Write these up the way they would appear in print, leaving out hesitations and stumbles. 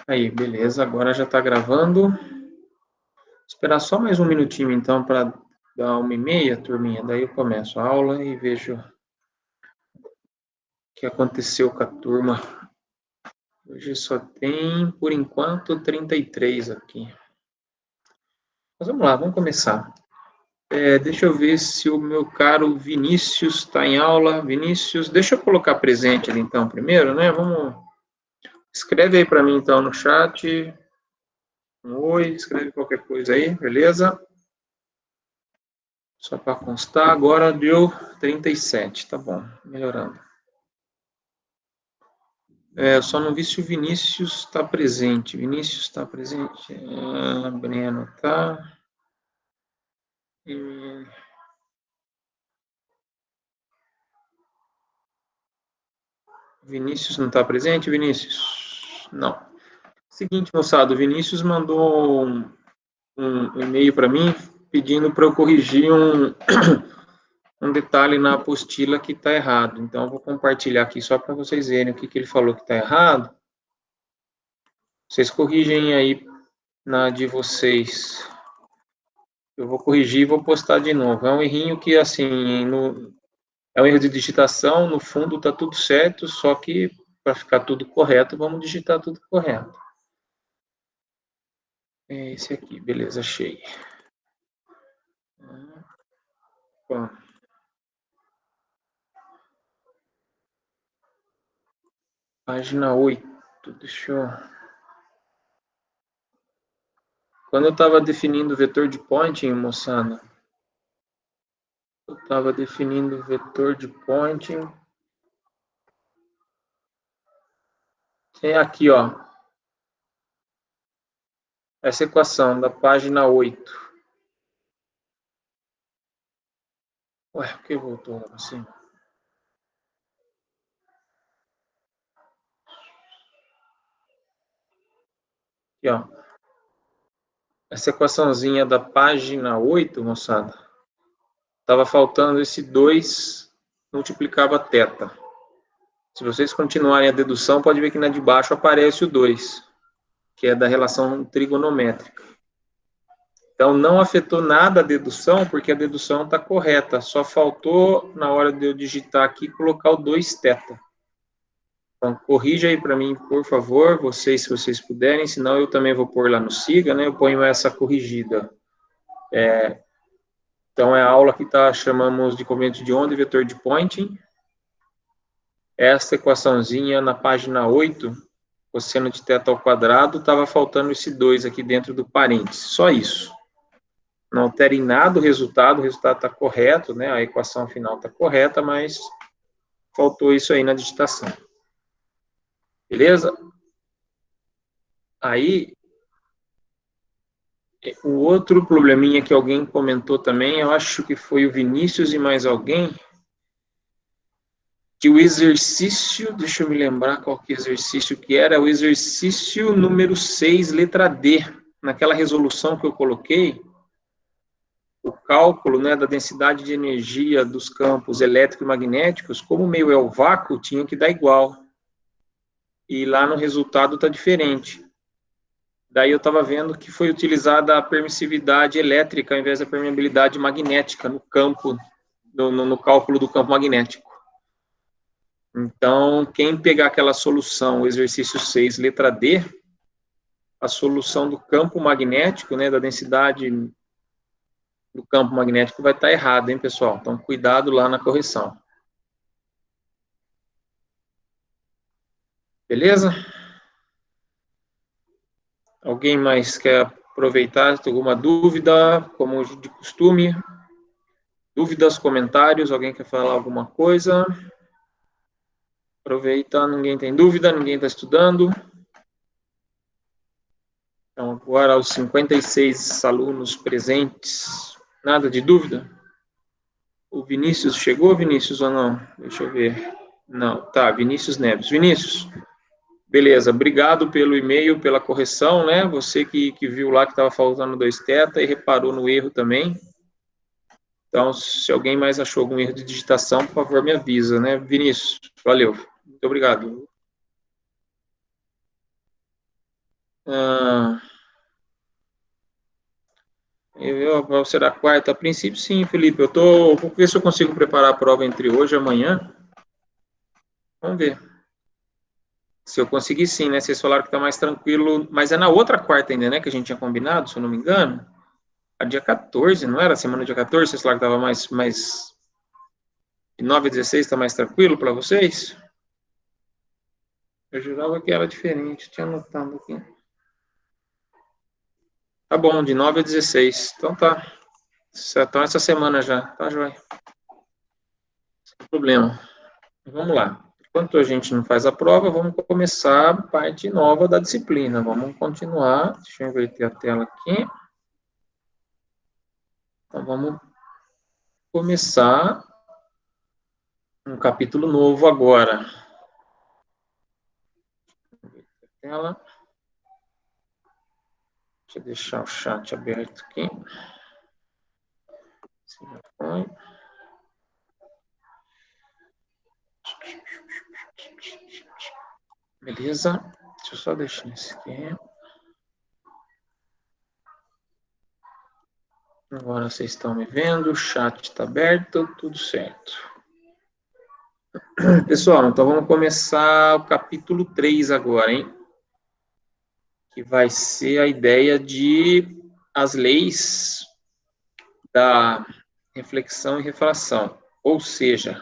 Aí, beleza, agora já está gravando. Esperar só mais um minutinho, então, para dar 1h30, turminha. Daí eu começo a aula e vejo o que aconteceu com a turma. Hoje só tem, por enquanto, 33 aqui. Mas vamos lá, vamos começar. Deixa eu ver se o meu caro Vinícius está em aula. Vinícius, deixa eu colocar presente ali, então, primeiro, né? Escreve aí para mim, então, no chat. Um oi, escreve qualquer coisa aí, beleza? Só para constar, agora deu 37, tá bom, melhorando. Eu só não vi se o Vinícius está presente. Vinícius está presente? Breno tá. Vinícius não está presente, Vinícius? Não. Seguinte, moçada, o Vinícius mandou um e-mail para mim pedindo para eu corrigir um detalhe na apostila que está errado. Então, eu vou compartilhar aqui só para vocês verem o que ele falou que está errado. Vocês corrigem aí na de vocês. Eu vou corrigir e vou postar de novo. É um errinho que, assim, é um erro de digitação, no fundo está tudo certo, só que para ficar tudo correto, vamos digitar tudo correto. É esse aqui, beleza, achei. Bom. Página 8, deixa eu... Quando eu estava definindo o vetor de pointing, moçada, eu estava definindo o vetor de pointing. É aqui, ó. Essa equação da página 8. Ué, por que voltou lá para cima? Aqui, ó. Essa equaçãozinha da página 8, moçada, estava faltando esse 2 multiplicava θ. Se vocês continuarem a dedução, pode ver que na de baixo aparece o 2, que é da relação trigonométrica. Então, não afetou nada a dedução, porque a dedução está correta. Só faltou, na hora de eu digitar aqui, colocar o 2θ. Então, corrija aí para mim, por favor, vocês, se vocês puderem, senão eu também vou pôr lá no Siga, né? Eu ponho essa corrigida. Então, é a aula que chamamos de comprimento de onda e vetor de Poynting. Essa equaçãozinha na página 8, cosseno de θ ao quadrado, estava faltando esse 2 aqui dentro do parênteses. Só isso. Não altera em nada o resultado está correto, né? A equação final está correta, mas faltou isso aí na digitação. Beleza? Aí, o outro probleminha que alguém comentou também, eu acho que foi o Vinícius e mais alguém, que o exercício, deixa eu me lembrar qual que exercício que era, o exercício número 6, letra D, naquela resolução que eu coloquei, o cálculo, né, da densidade de energia dos campos elétrico e magnéticos, como o meio é o vácuo, tinha que dar igual. E lá no resultado está diferente. Daí eu estava vendo que foi utilizada a permissividade elétrica ao invés da permeabilidade magnética no campo, no cálculo do campo magnético. Então, quem pegar aquela solução, o exercício 6, letra D, a solução do campo magnético, né, da densidade do campo magnético vai estar errada, hein, pessoal? Então, cuidado lá na correção. Beleza? Alguém mais quer aproveitar? Tem alguma dúvida, como de costume? Dúvidas, comentários? Alguém quer falar alguma coisa? Aproveita, ninguém tem dúvida, ninguém está estudando. Então, agora os 56 alunos presentes, nada de dúvida? O Vinícius chegou, Vinícius, ou não? Deixa eu ver. Não, tá, Vinícius Neves. Vinícius, beleza, obrigado pelo e-mail, pela correção, né? Você que viu lá que estava faltando 2θ e reparou no erro também. Então, se alguém mais achou algum erro de digitação, por favor, me avisa, né? Vinícius, valeu. Muito obrigado. Ah, será quarta? A princípio, sim, Felipe. Vou ver se eu consigo preparar a prova entre hoje e amanhã. Vamos ver. Se eu conseguir, sim, né? Vocês falaram que tá mais tranquilo, mas é na outra quarta ainda, né? Que a gente tinha combinado, se eu não me engano. A dia 14, não era? Semana dia 14, vocês falaram que tava mais de 9 a 16, tá mais tranquilo para vocês? Eu jurava que era diferente, tinha anotado aqui. Tá bom, de 9 a 16. Então tá. Então essa semana já, tá joia. Sem problema. Vamos lá. Enquanto a gente não faz a prova, vamos começar a parte nova da disciplina. Vamos continuar. Deixa eu inverter a tela aqui. Então vamos começar um capítulo novo agora. Tela. Deixa eu deixar o chat aberto aqui. Já foi. Beleza? Deixa eu só deixar isso aqui. Agora vocês estão me vendo, o chat está aberto, tudo certo. Pessoal, então vamos começar o capítulo 3 agora, hein? Que vai ser a ideia de as leis da reflexão e refração. Ou seja,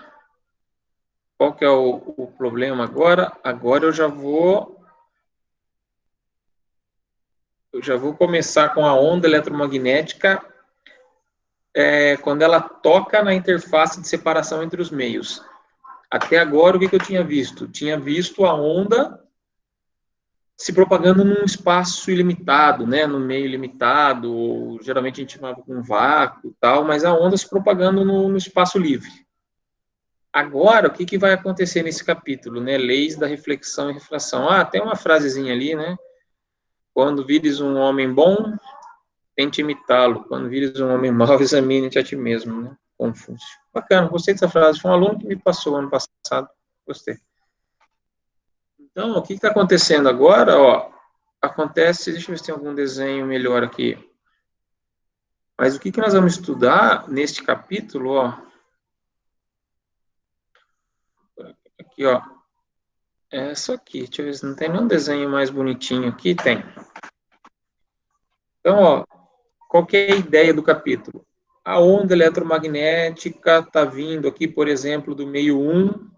qual que é o problema agora? Agora eu já vou começar com a onda eletromagnética quando ela toca na interface de separação entre os meios. Até agora, o que eu tinha visto? Tinha visto a onda se propagando num espaço ilimitado, né, no meio limitado, ou geralmente a gente chamava com vácuo e tal, mas a onda se propagando no espaço livre. Agora, o que vai acontecer nesse capítulo, né? Leis da reflexão e refração. Ah, tem uma frasezinha ali, né? Quando vires um homem bom, tente imitá-lo. Quando vires um homem mau, examine-te a ti mesmo, né? Confúcio. Bacana, gostei dessa frase. Foi um aluno que me passou ano passado. Gostei. Então, o que está acontecendo agora? Ó, acontece, deixa eu ver se tem algum desenho melhor aqui. Mas o que nós vamos estudar neste capítulo, ó? Aqui, ó. É essa aqui. Deixa eu ver se não tem nenhum desenho mais bonitinho aqui. Tem. Então, ó, qual que é a ideia do capítulo? A onda eletromagnética está vindo aqui, por exemplo, do meio 1.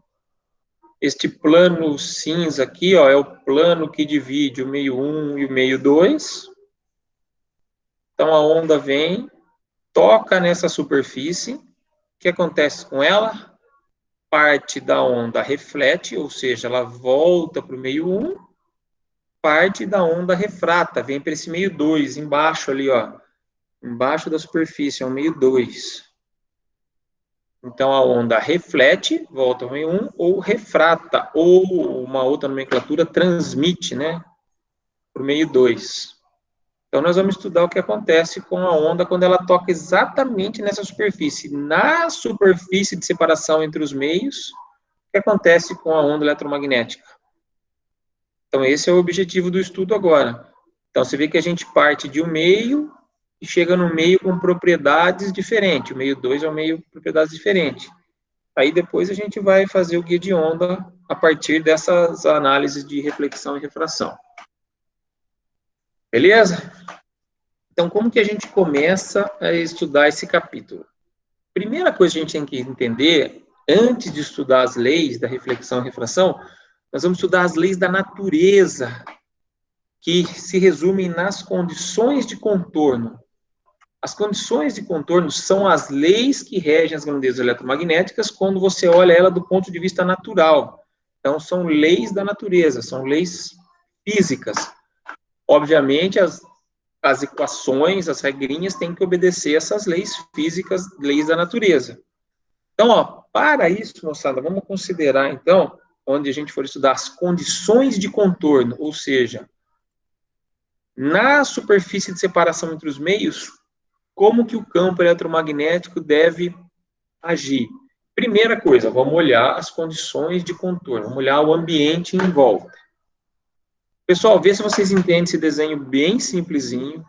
Este plano cinza aqui, ó, é o plano que divide o meio 1 e o meio 2. Então, a onda vem, toca nessa superfície. O que acontece com ela? Parte da onda reflete, ou seja, ela volta para o meio 1. Parte da onda refrata, vem para esse meio 2, embaixo ali, ó. Embaixo da superfície, é o meio 2. Então, a onda reflete, volta ao meio 1, ou refrata, ou uma outra nomenclatura, transmite, né, para o meio 2. Então, nós vamos estudar o que acontece com a onda quando ela toca exatamente nessa superfície. Na superfície de separação entre os meios, o que acontece com a onda eletromagnética. Então, esse é o objetivo do estudo agora. Então, você vê que a gente parte de um meio e chega no meio com propriedades diferentes. O meio 2 é um meio com propriedades diferentes. Aí depois a gente vai fazer o guia de onda a partir dessas análises de reflexão e refração. Beleza? Então, como que a gente começa a estudar esse capítulo? Primeira coisa que a gente tem que entender, antes de estudar as leis da reflexão e refração, nós vamos estudar as leis da natureza, que se resumem nas condições de contorno. As condições de contorno são as leis que regem as grandezas eletromagnéticas quando você olha ela do ponto de vista natural. Então, são leis da natureza, são leis físicas. Obviamente, as equações, as regrinhas têm que obedecer essas leis físicas, leis da natureza. Então, ó, para isso, moçada, vamos considerar, então, onde a gente for estudar as condições de contorno, ou seja, na superfície de separação entre os meios, como que o campo eletromagnético deve agir? Primeira coisa, vamos olhar as condições de contorno, vamos olhar o ambiente em volta. Pessoal, vê se vocês entendem esse desenho bem simplesinho.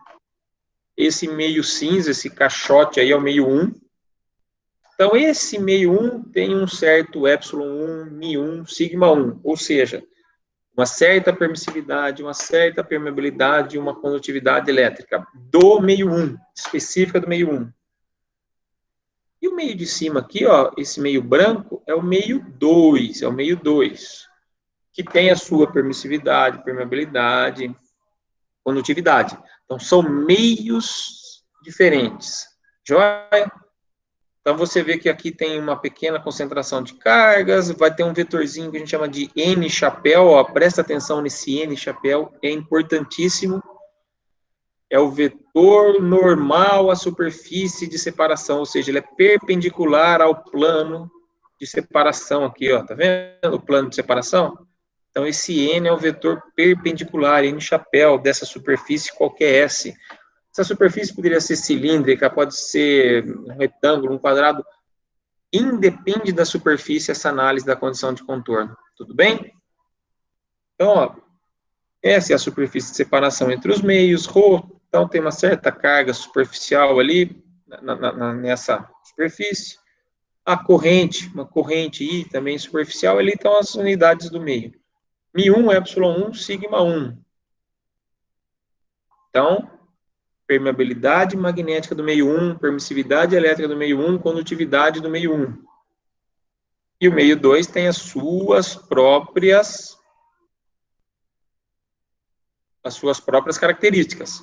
Esse meio cinza, esse caixote aí é o meio 1. Então, esse meio 1 tem um certo epsilon 1, mi1, sigma 1, ou seja, uma certa permissividade, uma certa permeabilidade, uma condutividade elétrica do meio 1, específica do meio 1. E o meio de cima aqui, ó, esse meio branco, é o meio 2, que tem a sua permissividade, permeabilidade, condutividade. Então, são meios diferentes. Joia? Então, você vê que aqui tem uma pequena concentração de cargas, vai ter um vetorzinho que a gente chama de N-chapéu, ó, presta atenção nesse N-chapéu, é importantíssimo. É o vetor normal à superfície de separação, ou seja, ele é perpendicular ao plano de separação aqui, ó, tá vendo o plano de separação? Então, esse N é o vetor perpendicular, N-chapéu, dessa superfície qualquer S. Essa superfície poderia ser cilíndrica, pode ser um retângulo, um quadrado, independe da superfície essa análise da condição de contorno. Tudo bem? Então, ó, essa é a superfície de separação entre os meios, ρ, então tem uma certa carga superficial ali, nessa superfície. A corrente, uma corrente I também superficial, ali estão as unidades do meio. Mi1, epsilon 1, sigma 1. Então, permeabilidade magnética do meio 1, permissividade elétrica do meio 1, condutividade do meio 1. E o meio 2 tem as suas próprias características.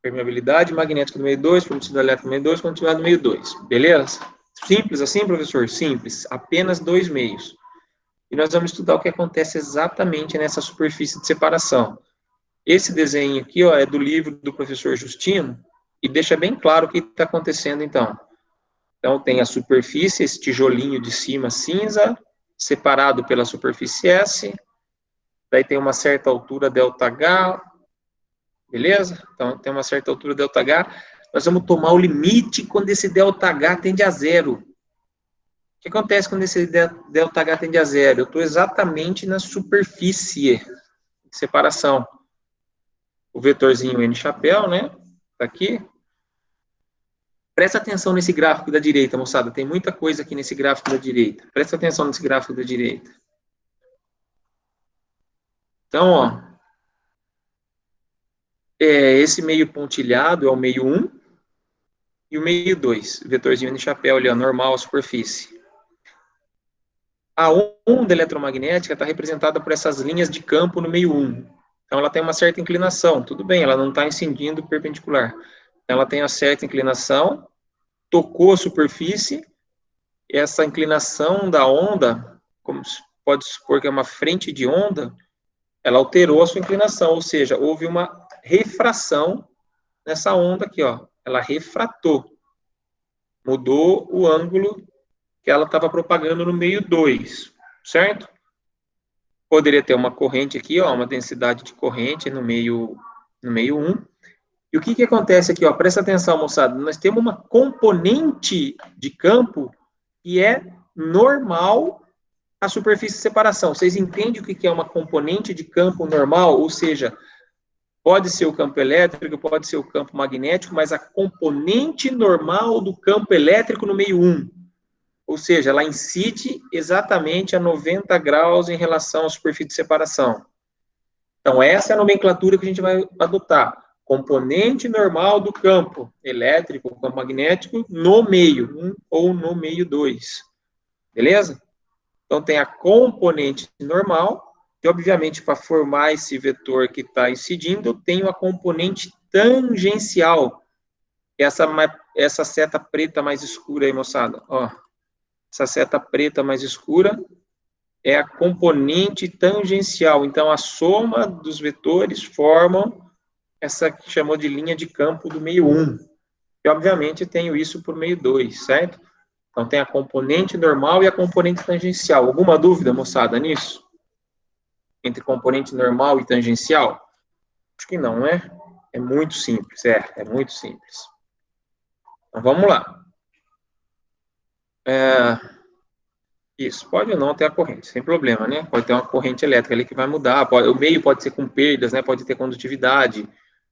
Permeabilidade magnética do meio 2, permissividade elétrica do meio 2, condutividade do meio 2. Beleza? Simples assim, professor? Simples. Apenas dois meios. E nós vamos estudar o que acontece exatamente nessa superfície de separação. Esse desenho aqui, ó, é do livro do professor Justino, e deixa bem claro o que está acontecendo, então. Então, tem a superfície, esse tijolinho de cima cinza, separado pela superfície S, daí tem uma certa altura ΔH, beleza? Então, tem uma certa altura ΔH, nós vamos tomar o limite quando esse ΔH tende a zero. O que acontece quando esse ΔH tende a zero? Eu estou exatamente na superfície de separação. O vetorzinho N-chapéu, né? Tá aqui. Presta atenção nesse gráfico da direita, moçada. Tem muita coisa aqui nesse gráfico da direita. Presta atenção nesse gráfico da direita. Então, ó. Esse meio pontilhado é o meio 1 e o meio 2. Vetorzinho N-chapéu ali, ó, normal, superfície. A onda eletromagnética está representada por essas linhas de campo no meio 1. Então, ela tem uma certa inclinação. Tudo bem, ela não está incidindo perpendicular. Ela tem uma certa inclinação, tocou a superfície, essa inclinação da onda, como pode supor que é uma frente de onda, ela alterou a sua inclinação, ou seja, houve uma refração nessa onda aqui, ó. Ela refratou. Mudou o ângulo que ela estava propagando no meio 2, certo? Poderia ter uma corrente aqui, ó, uma densidade de corrente no meio 1. E o que acontece aqui, ó? Presta atenção, moçada. Nós temos uma componente de campo que é normal à superfície de separação. Vocês entendem o que é uma componente de campo normal? Ou seja, pode ser o campo elétrico, pode ser o campo magnético, mas a componente normal do campo elétrico no meio 1. Ou seja, ela incide exatamente a 90 graus em relação à superfície de separação. Então, essa é a nomenclatura que a gente vai adotar. Componente normal do campo elétrico, campo magnético, no meio 1 ou no meio 2. Beleza? Então, tem a componente normal, e, obviamente, para formar esse vetor que está incidindo, eu tenho a componente tangencial. Essa seta preta mais escura aí, moçada. Ó, essa seta preta mais escura é a componente tangencial. Então, a soma dos vetores formam essa que chamou de linha de campo do meio 1. E, obviamente, tenho isso por meio 2, certo? Então, tem a componente normal e a componente tangencial. Alguma dúvida, moçada, nisso? Entre componente normal e tangencial? Acho que não, né? É muito simples, é muito simples. Então, vamos lá. Isso, pode ou não ter a corrente, sem problema, né? Pode ter uma corrente elétrica ali que vai mudar, o meio pode ser com perdas, né? Pode ter condutividade,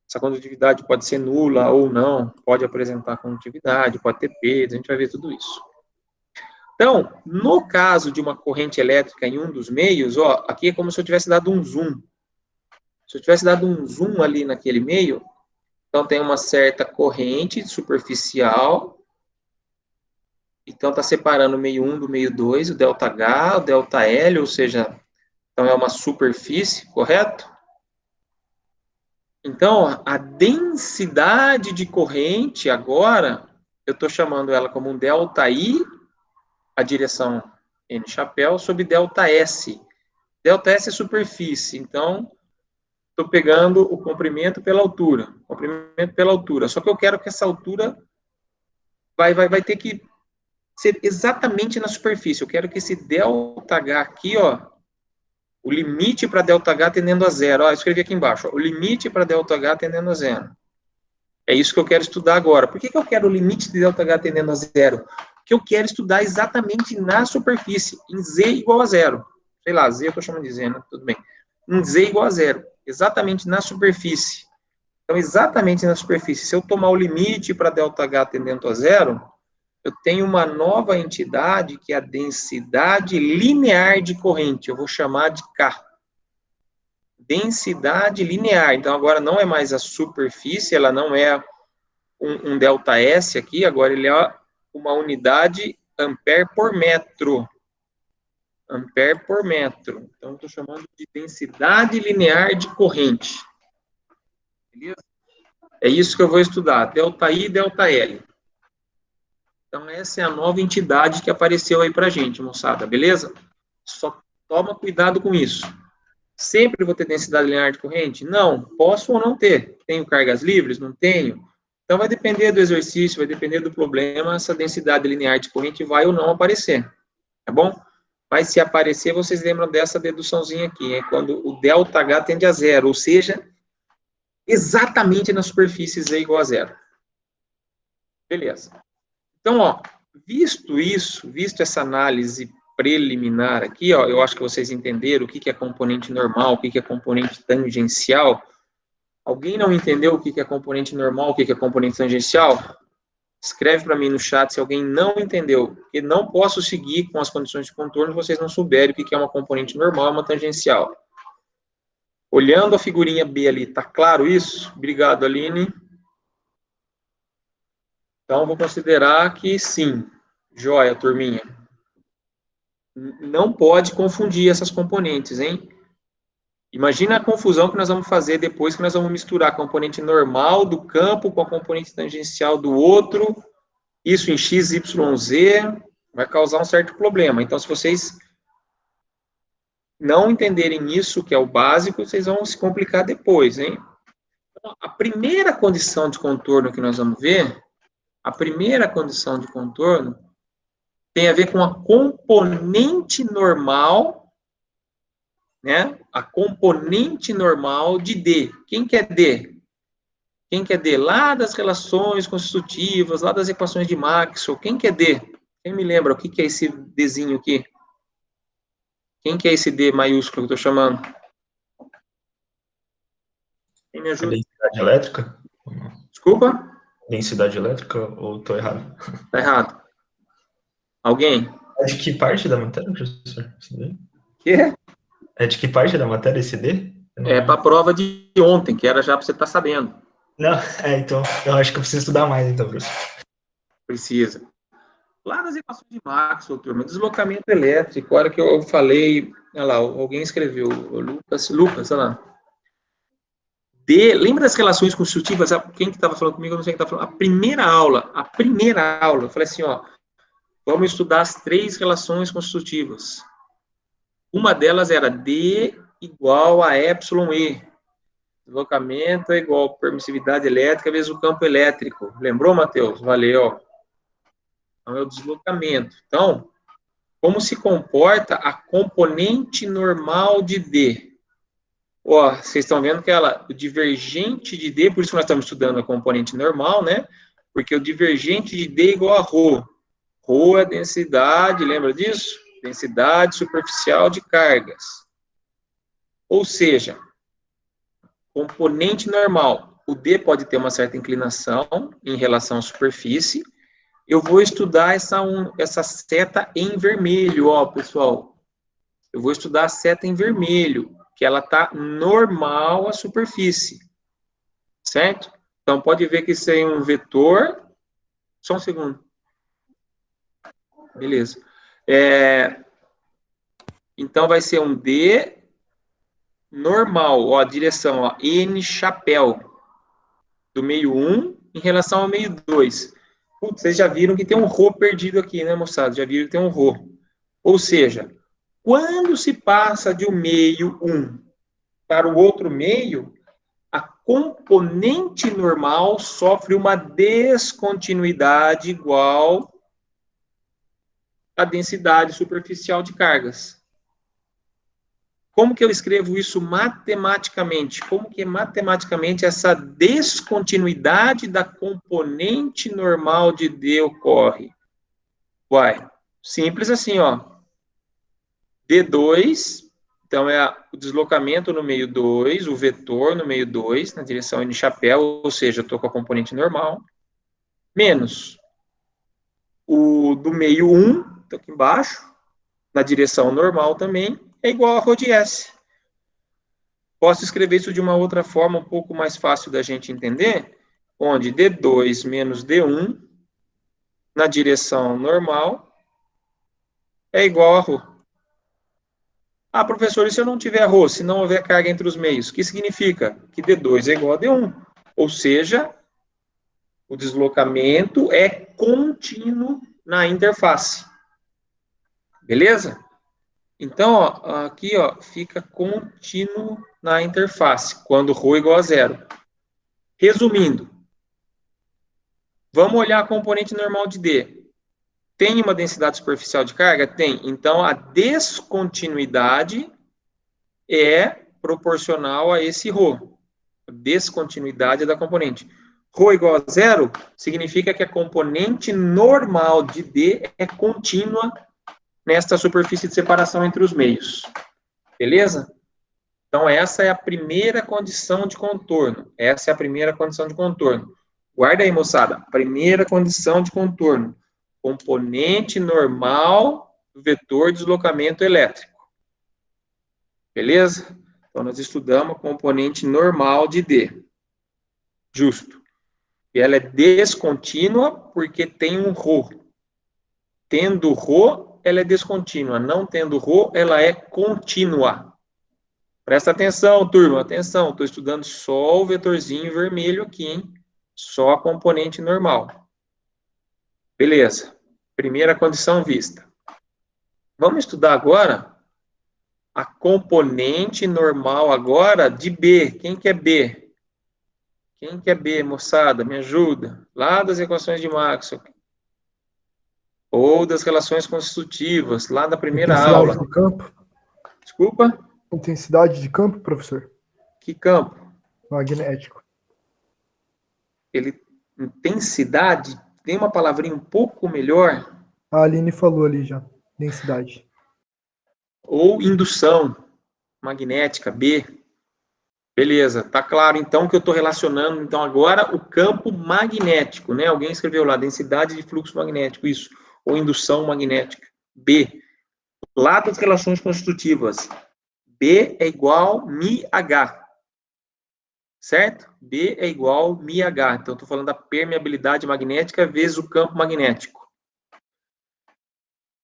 essa condutividade pode ser nula ou não, pode apresentar condutividade, pode ter perdas, a gente vai ver tudo isso. Então, no caso de uma corrente elétrica em um dos meios, ó, aqui é como se eu tivesse dado um zoom. Se eu tivesse dado um zoom ali naquele meio, então tem uma certa corrente superficial. Então, está separando o meio 1 do meio 2, o ΔH, o ΔL, ou seja, então é uma superfície, correto? Então, a densidade de corrente, agora, eu estou chamando ela como um ΔI, a direção N chapéu, sobre ΔS. ΔS é superfície, então, estou pegando o comprimento pela altura. Comprimento pela altura. Só que eu quero que essa altura vai ter que ser exatamente na superfície. Eu quero que esse ΔH aqui, ó, o limite para ΔH tendendo a zero. Ó, eu escrevi aqui embaixo. Ó, o limite para ΔH tendendo a zero. É isso que eu quero estudar agora. Por que eu quero o limite de ΔH tendendo a zero? Porque eu quero estudar exatamente na superfície, em Z igual a zero. Sei lá, Z eu estou chamando de Z, né? Tudo bem. Em Z igual a zero. Exatamente na superfície. Então, exatamente na superfície. Se eu tomar o limite para ΔH tendendo a zero, eu tenho uma nova entidade que é a densidade linear de corrente. Eu vou chamar de K. Densidade linear. Então, agora não é mais a superfície, ela não é um ΔS aqui, agora ele é uma unidade ampere por metro. Ampere por metro. Então, estou chamando de densidade linear de corrente. Beleza? É isso que eu vou estudar, ΔI e ΔL. Então, essa é a nova entidade que apareceu aí para a gente, moçada, beleza? Só toma cuidado com isso. Sempre vou ter densidade linear de corrente? Não. Posso ou não ter? Tenho cargas livres? Não tenho. Então, vai depender do exercício, vai depender do problema, essa densidade linear de corrente vai ou não aparecer. Tá bom? Mas se aparecer, vocês lembram dessa deduçãozinha aqui, é quando o ΔH tende a zero, ou seja, exatamente na superfície Z igual a zero. Beleza. Então, ó, visto isso, visto essa análise preliminar aqui, ó, eu acho que vocês entenderam o que é componente normal, o que é componente tangencial. Alguém não entendeu o que é componente normal, o que é componente tangencial? Escreve para mim no chat se alguém não entendeu, porque não posso seguir com as condições de contorno se vocês não souberem o que é uma componente normal e uma tangencial. Olhando a figurinha B ali, tá claro isso? Obrigado, Aline. Então, vou considerar que sim. Joia, turminha. Não pode confundir essas componentes, hein? Imagina a confusão que nós vamos fazer depois que nós vamos misturar a componente normal do campo com a componente tangencial do outro. Isso em x, y, z vai causar um certo problema. Então, se vocês não entenderem isso, que é o básico, vocês vão se complicar depois, hein? Então, a primeira condição de contorno que nós vamos ver, a primeira condição de contorno tem a ver com a componente normal, né? A componente normal de D. Quem que é D? Quem que é D? Lá das relações constitutivas, lá das equações de Maxwell. Quem que é D? Quem me lembra o que é esse Dzinho aqui? Quem que é esse D maiúsculo que eu estou chamando? Quem me A ajuda? densidade elétrica? Desculpa? Densidade elétrica ou estou errado? Tá errado. Alguém? É de que parte da matéria, professor? Esse D? Quê? É de que parte da matéria esse D? É para a prova de ontem, que era já para você estar sabendo. Não, então, eu acho que eu preciso estudar mais, então, professor. Precisa. Lá nas equações de Maxwell, turma, deslocamento elétrico, a hora que eu falei, olha lá, alguém escreveu, o Lucas, olha lá. D, lembra das relações constitutivas? Quem que estava falando comigo, eu não sei quem estava falando. A primeira aula, eu falei assim, ó, vamos estudar as 3 relações constitutivas. Uma delas era D igual a εE. Deslocamento é igual a permissividade elétrica vezes o campo elétrico. Lembrou, Matheus? Valeu. Então, é o deslocamento. Então, como se comporta a componente normal de D? Ó, vocês estão vendo que o divergente de D, por isso que nós estamos estudando a componente normal, né? Porque o divergente de D é igual a ρ. Ρ é densidade, lembra disso? densidade superficial de cargas. Ou seja, componente normal, o D pode ter uma certa inclinação em relação à superfície. Eu vou estudar essa seta em vermelho, ó, pessoal. Eu vou estudar a seta em vermelho, que ela está normal à superfície, certo? Então, pode ver que isso é um vetor. Só um segundo. Beleza. Então, vai ser um D normal, ó, a direção, ó, N chapéu, do meio 1 em relação ao meio 2. Putz, vocês já viram que tem um ρ perdido aqui, né, moçada? Já viram que tem um ρ. Ou seja, quando se passa de um meio 1 para o outro meio, a componente normal sofre uma descontinuidade igual à densidade superficial de cargas. Como que eu escrevo isso matematicamente? Como que matematicamente essa descontinuidade da componente normal de D ocorre? Uai, simples assim, ó. D2, então é o deslocamento no meio 2, o vetor no meio 2, na direção N chapéu, ou seja, eu estou com a componente normal, menos o do meio 1, então aqui embaixo, na direção normal também, é igual a ρ de S. Posso escrever isso de uma outra forma, um pouco mais fácil da gente entender, onde D2 menos D1, na direção normal, é igual a ρ. Ah, professor, e se eu não tiver ρ, se não houver carga entre os meios? O que significa? Que D2 é igual a D1. Ou seja, o deslocamento é contínuo na interface. Beleza? Então, ó, aqui ó, fica contínuo na interface, quando ρ é igual a zero. Resumindo, vamos olhar a componente normal de D. Tem uma densidade superficial de carga? Tem. Então, a descontinuidade é proporcional a esse ρ. A descontinuidade da componente. ρ igual a zero significa que a componente normal de D é contínua nesta superfície de separação entre os meios. Beleza? Então, essa é a primeira condição de contorno. Essa é a primeira condição de contorno. Guarda aí, moçada. Primeira condição de contorno. Componente normal do vetor de deslocamento elétrico. Beleza? Então, nós estudamos a componente normal de D. Justo. E ela é descontínua porque tem um ρ. Tendo ρ, ela é descontínua. Não tendo ρ, ela é contínua. Presta atenção, turma. Atenção. Estou estudando só o vetorzinho vermelho aqui, hein? Só a componente normal. Beleza. Primeira condição vista. Vamos estudar agora a componente normal agora de B. Quem que é B? Quem que é B, moçada? Me ajuda. Lá das equações de Maxwell. Ou das relações constitutivas, lá da primeira aula. Intensidade de campo? Desculpa? Intensidade de campo, professor? Que campo? Magnético. Intensidade? Tem uma palavrinha um pouco melhor? A Aline falou ali já. Densidade. Ou indução magnética, B. Beleza, tá claro então que eu estou relacionando então agora o campo magnético, né? Alguém escreveu lá, densidade de fluxo magnético, isso. Ou indução magnética, B. Lá das relações constitutivas, B é igual μH, certo? B é igual μH, então estou falando da permeabilidade magnética vezes o campo magnético.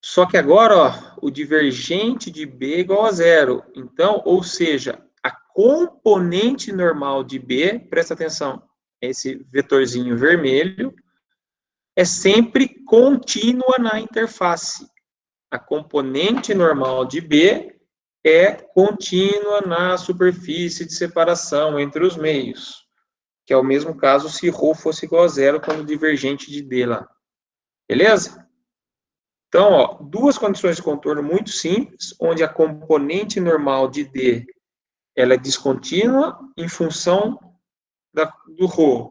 Só que agora, ó, o divergente de B é igual a zero, então, ou seja, a componente normal de B, presta atenção, esse vetorzinho vermelho, é sempre contínua na interface. A componente normal de B é contínua na superfície de separação entre os meios, que é o mesmo caso se ρ fosse igual a zero quando o divergente de D lá. Beleza? Então, ó, duas condições de contorno muito simples, onde a componente normal de D ela é descontínua em função do ρ.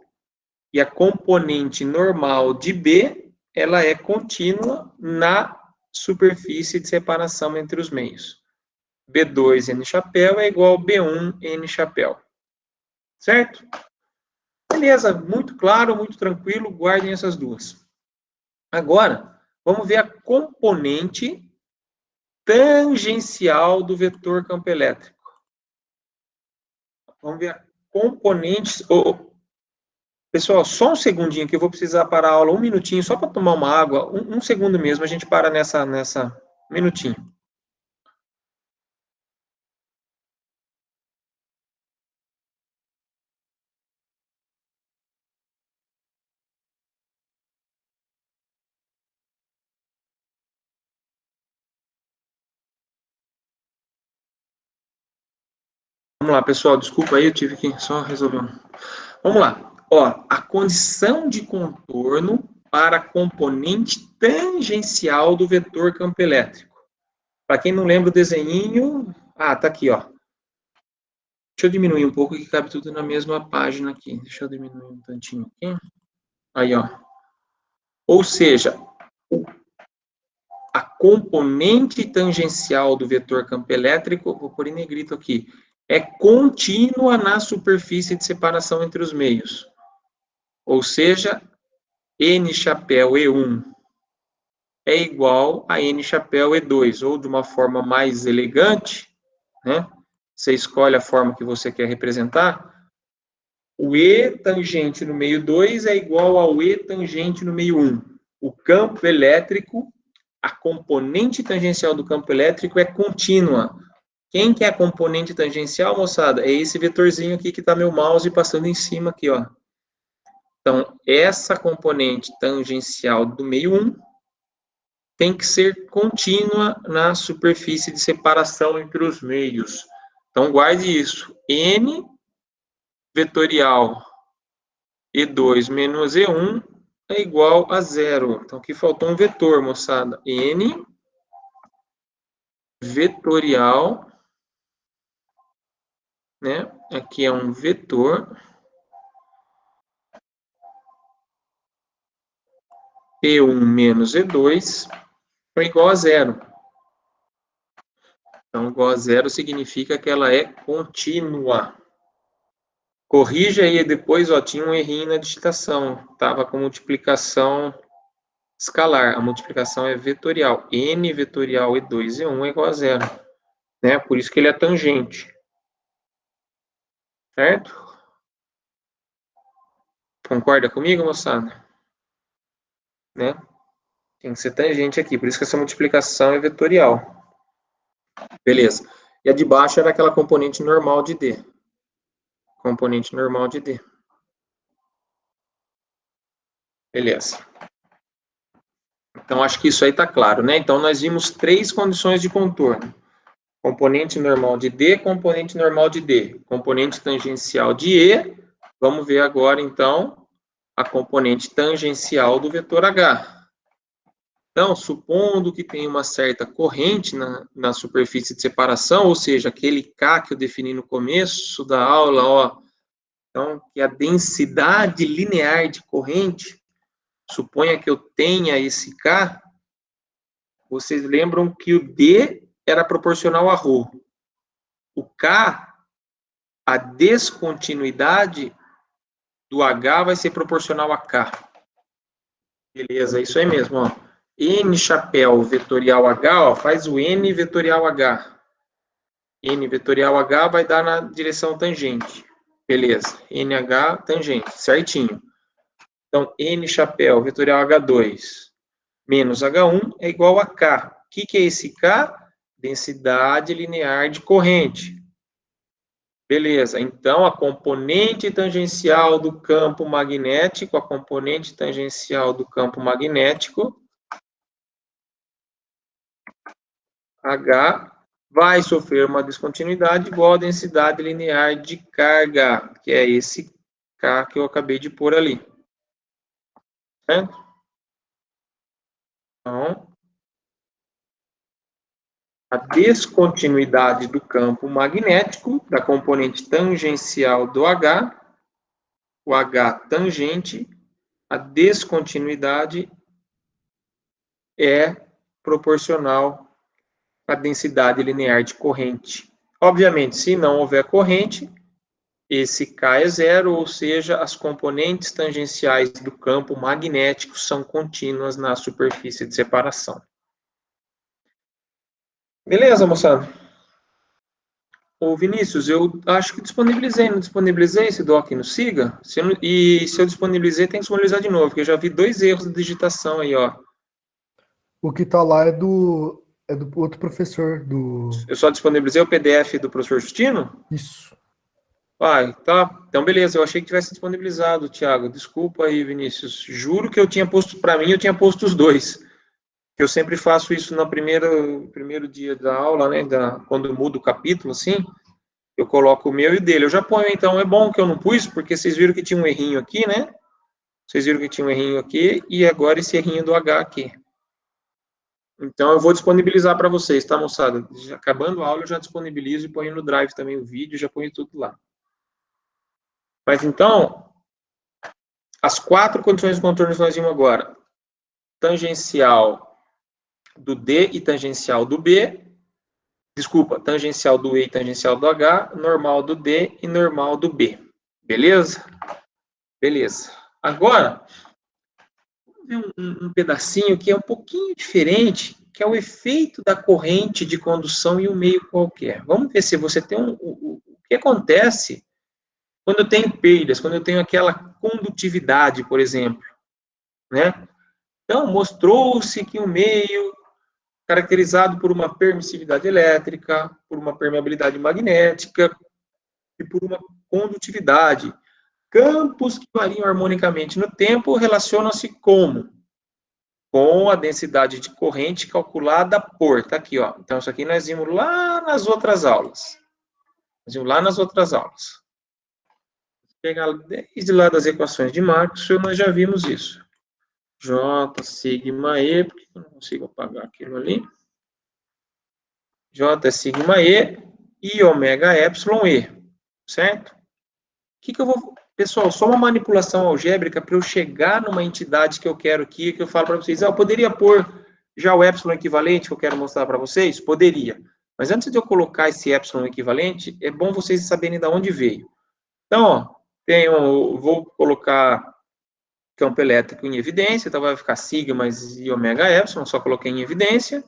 E a componente normal de B, ela é contínua na superfície de separação entre os meios. B2 N chapéu é igual a B1 N chapéu. Certo? Beleza, muito claro, muito tranquilo, guardem essas duas. Agora, vamos ver a componente tangencial do vetor campo elétrico. Vamos ver a componente... Pessoal, só um segundinho que eu vou precisar parar a aula, um minutinho, só para tomar uma água, um segundo mesmo, a gente para nessa minutinho. Vamos lá, pessoal, desculpa aí, eu tive que só resolver um... Vamos lá. Ó, a condição de contorno para a componente tangencial do vetor campo elétrico. Para quem não lembra o desenhinho... Ah, tá aqui, ó. Deixa eu diminuir um pouco, que cabe tudo na mesma página aqui. Deixa eu diminuir um tantinho aqui. Aí, ó. Ou seja, a componente tangencial do vetor campo elétrico, vou pôr em negrito aqui, é contínua na superfície de separação entre os meios. Ou seja, N chapéu E1 é igual a N chapéu E2, ou de uma forma mais elegante, né? Você escolhe a forma que você quer representar. O E tangente no meio 2 é igual ao E tangente no meio 1. O campo elétrico, a componente tangencial do campo elétrico é contínua. Quem que é a componente tangencial, moçada? É esse vetorzinho aqui que está meu mouse passando em cima aqui, ó. Então, essa componente tangencial do meio 1 tem que ser contínua na superfície de separação entre os meios. Então, guarde isso. N vetorial E2 menos E1 é igual a 0. Então, aqui faltou um vetor, moçada. N vetorial, né? Aqui é um vetor. E1 menos E2 é igual a 0. Então, igual a 0 significa que ela é contínua. Corrija aí depois, ó, tinha um errinho na digitação. Estava com multiplicação escalar. A multiplicação é vetorial. N vetorial E2 E1 é igual a 0. Né? Por isso que ele é tangente. Certo? Concorda comigo, moçada? Né? Tem que ser tangente aqui. Por isso que essa multiplicação é vetorial. Beleza. E a de baixo era aquela componente normal de D. Componente normal de D. Beleza. Então, acho que isso aí está claro, né? Então, nós vimos 3 condições de contorno. Componente normal de D, componente normal de D. Componente tangencial de E. Vamos ver agora, então, a componente tangencial do vetor H. Então, supondo que tem uma certa corrente na superfície de separação, ou seja, aquele K que eu defini no começo da aula, ó. Então, que a densidade linear de corrente, suponha que eu tenha esse K, vocês lembram que o D era proporcional a ρ. O K, a descontinuidade do H vai ser proporcional a K. Beleza, isso aí mesmo, ó. N chapéu vetorial H, ó, faz o N vetorial H. N vetorial H vai dar na direção tangente. Beleza, NH tangente, certinho. Então, N chapéu vetorial H2 menos H1 é igual a K. O que é esse K? Densidade linear de corrente. Beleza, então a componente tangencial do campo magnético, H, vai sofrer uma descontinuidade igual à densidade linear de carga, que é esse K que eu acabei de pôr ali. Certo? Então, a descontinuidade do campo magnético, da componente tangencial do H, o H tangente, a descontinuidade é proporcional à densidade linear de corrente. Obviamente, se não houver corrente, esse K é zero, ou seja, as componentes tangenciais do campo magnético são contínuas na superfície de separação. Beleza, moçada? Ô, Vinícius, eu acho que disponibilizei, não disponibilizei esse doc no Siga? Se eu disponibilizei, tem que disponibilizar de novo, porque eu já vi 2 erros de digitação aí, ó. O que tá lá é do outro professor do. Eu só disponibilizei o PDF do professor Justino? Isso. Ah, tá. Então, beleza. Eu achei que tivesse disponibilizado, Thiago. Desculpa aí, Vinícius. Juro que eu tinha posto, para mim, eu tinha posto os 2. Eu sempre faço isso no primeiro dia da aula, né? Quando eu mudo o capítulo, assim, eu coloco o meu e o dele. Eu já ponho, então, é bom que eu não pus, porque vocês viram que tinha um errinho aqui, né? Vocês viram que tinha um errinho aqui, e agora esse errinho do H aqui. Então, eu vou disponibilizar para vocês, tá, moçada? Acabando a aula, eu já disponibilizo e ponho no Drive também o vídeo, já ponho tudo lá. Mas então, as 4 condições de contorno que nós vimos agora. Tangencial do D e tangencial do B. Desculpa, tangencial do E e tangencial do H. Normal do D e normal do B. Beleza? Beleza. Agora, vamos ver um pedacinho que é um pouquinho diferente, que é o efeito da corrente de condução em um meio qualquer. Vamos ver se você tem o que acontece quando eu tenho perdas, quando eu tenho aquela condutividade, por exemplo, né? Então, mostrou-se que um meio caracterizado por uma permissividade elétrica, por uma permeabilidade magnética e por uma condutividade. Campos que variam harmonicamente no tempo relacionam-se como? Com a densidade de corrente calculada por, tá aqui, ó. Então, isso aqui nós vimos lá nas outras aulas. Pegar desde lá das equações de Maxwell, nós já vimos isso. J sigma E, por que eu não consigo apagar aquilo ali? J sigma e ômega epsilon E, certo? O que eu vou... Pessoal, só uma manipulação algébrica para eu chegar numa entidade que eu quero aqui, que eu falo para vocês, eu poderia pôr já o epsilon equivalente que eu quero mostrar para vocês? Poderia. Mas antes de eu colocar esse epsilon equivalente, é bom vocês saberem de onde veio. Então, ó, vou colocar campo elétrico em evidência, então vai ficar sigma e ômega epsilon, só coloquei em evidência.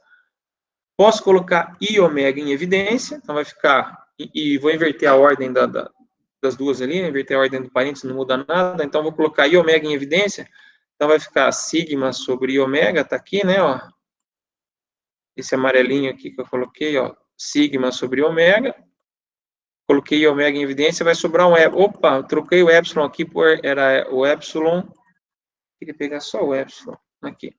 Posso colocar I ômega em evidência, então vai ficar, e vou inverter a ordem das duas ali, inverter a ordem do parênteses, não muda nada, então vou colocar I ômega em evidência, então vai ficar sigma sobre I ômega, tá aqui, né, ó, esse amarelinho aqui que eu coloquei, ó, sigma sobre I ômega, coloquei I ômega em evidência, vai sobrar um epsilon, opa, eu troquei o epsilon aqui por, era o epsilon, queria pegar só o epsilon, aqui.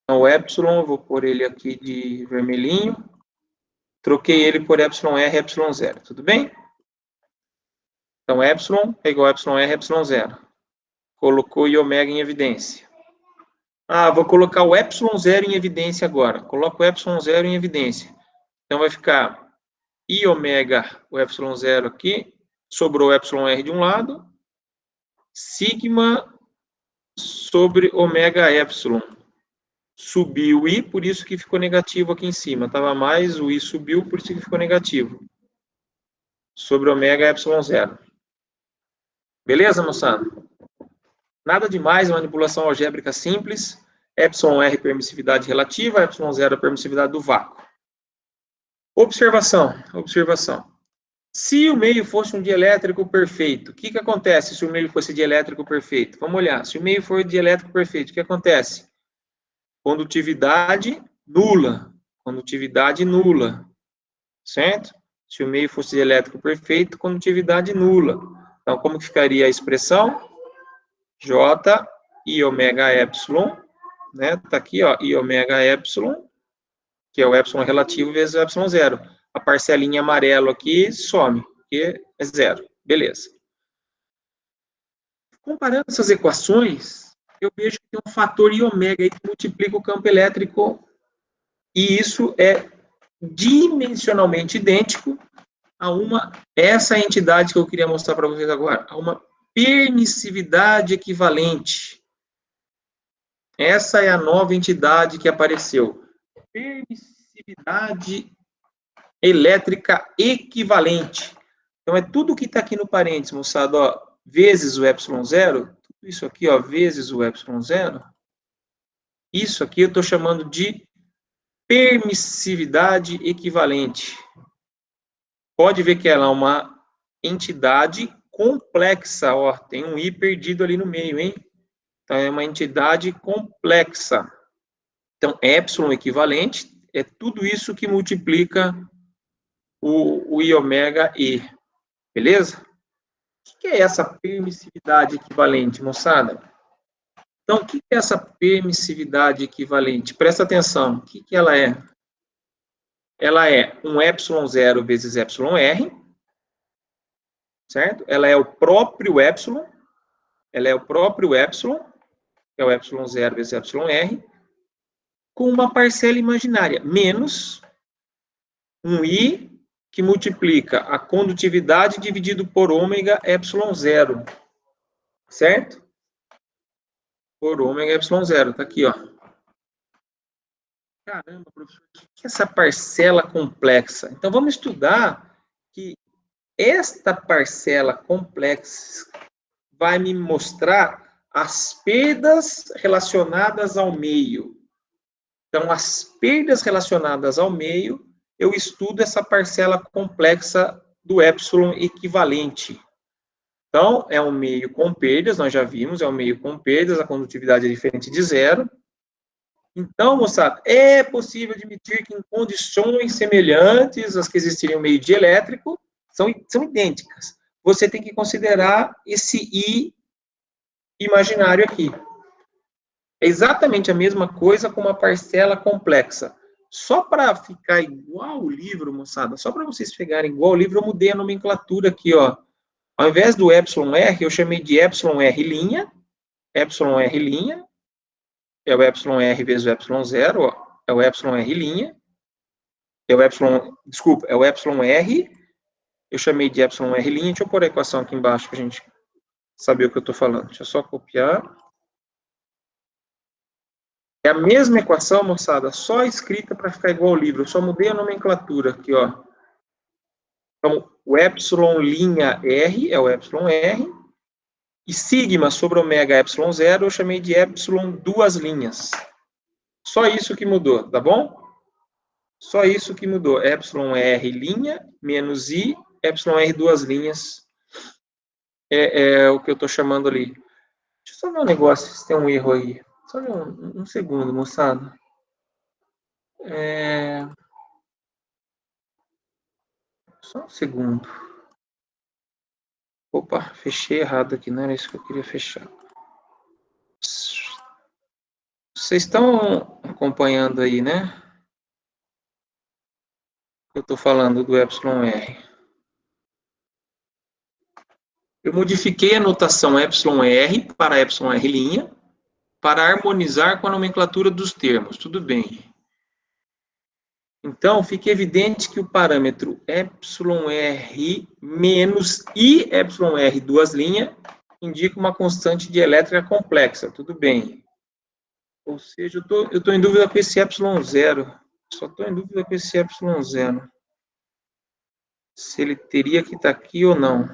Então, o epsilon, vou pôr ele aqui de vermelhinho. Troquei ele por epsilon R, epsilon zero. Tudo bem? Então, epsilon é igual a epsilon R, epsilon zero. Colocou I ômega em evidência. Ah, vou colocar o epsilon zero em evidência agora. Coloco o epsilon zero em evidência. Então, vai ficar I ômega, o epsilon zero aqui. Sobrou o epsilon R de um lado. Sigma sobre ômega epsilon. Subiu o I, por isso que ficou negativo aqui em cima. Estava mais, o I subiu, por isso que ficou negativo. Sobre ômega epsilon zero. Beleza, moçada? Nada demais, manipulação algébrica simples. Epsilon R, permissividade relativa, epsilon zero, permissividade do vácuo. Observação. Se o meio fosse um dielétrico perfeito, o que acontece se o meio fosse dielétrico perfeito? Vamos olhar. Se o meio for dielétrico perfeito, o que acontece? Condutividade nula. Certo? Se o meio fosse elétrico perfeito, condutividade nula. Então, como que ficaria a expressão? J I ômega epsilon, né? Tá aqui, ó, I ômega epsilon, que é o epsilon relativo vezes o epsilon zero. A parcelinha amarelo aqui some, porque é zero. Beleza. Comparando essas equações, eu vejo que tem um fator I ômega aí que multiplica o campo elétrico, e isso é dimensionalmente idêntico a essa entidade que eu queria mostrar para vocês agora, a uma permissividade equivalente. Essa é a nova entidade que apareceu. Permissividade elétrica equivalente. Então, é tudo que está aqui no parênteses, moçada, ó, vezes o ε0, tudo isso aqui, ó, vezes o ε0, isso aqui eu estou chamando de permissividade equivalente. Pode ver que ela é uma entidade complexa, ó, tem um i perdido ali no meio, hein? Então, é uma entidade complexa. Então, epsilon equivalente é tudo isso que multiplica o I ômega E, beleza? O que é essa permissividade equivalente, moçada? Então, o que é essa permissividade equivalente? Presta atenção, o que ela é? Ela é um ε0 vezes εr, certo? Ela é o próprio epsilon, que é o ε0 vezes εr, com uma parcela imaginária, menos um I que multiplica a condutividade dividido por ômega ε0, certo? Por ômega ε0, tá aqui, ó. Caramba, professor, o que é essa parcela complexa? Então, vamos estudar que esta parcela complexa vai me mostrar as perdas relacionadas ao meio. Então, as perdas relacionadas ao meio, eu estudo essa parcela complexa do epsilon equivalente. Então, é um meio com perdas, nós já vimos, é um meio com perdas, a condutividade é diferente de zero. Então, moçada, é possível admitir que em condições semelhantes às que existiriam meio dielétrico, são idênticas. Você tem que considerar esse I imaginário aqui. É exatamente a mesma coisa com uma parcela complexa. Só para ficar igual o livro, moçada, só para vocês pegarem igual o livro, eu mudei a nomenclatura aqui, ó. Ao invés do εr, eu chamei de εr', εr', é o εr vezes o ε0, ó, é o εr', é o desculpa, é o εr, eu chamei de εr', deixa eu pôr a equação aqui embaixo para a gente saber o que eu estou falando. Deixa eu só copiar. É a mesma equação, moçada, só escrita para ficar igual ao livro. Eu só mudei a nomenclatura aqui, ó. Então, o ε'R é o εr, e sigma sobre ômega ε0 eu chamei de epsilon duas linhas. Só isso que mudou, tá bom? Só isso que mudou. Epsilon R' menos I, epsilon R duas linhas. É o que eu estou chamando ali. Deixa eu só ver um negócio, se tem um erro aí. Só um segundo, moçada. Só um segundo. Opa, fechei errado aqui, não era isso que eu queria fechar. Vocês estão acompanhando aí, né? Eu estou falando do epsilon R. Eu modifiquei a notação epsilon R para epsilon R', para harmonizar com a nomenclatura dos termos. Tudo bem. Então, fica evidente que o parâmetro εr menos IεR duas linhas indica uma constante dielétrica complexa. Tudo bem. Ou seja, eu estou em dúvida com esse ε0. Só estou em dúvida com esse ε0. Se ele teria que estar aqui ou não.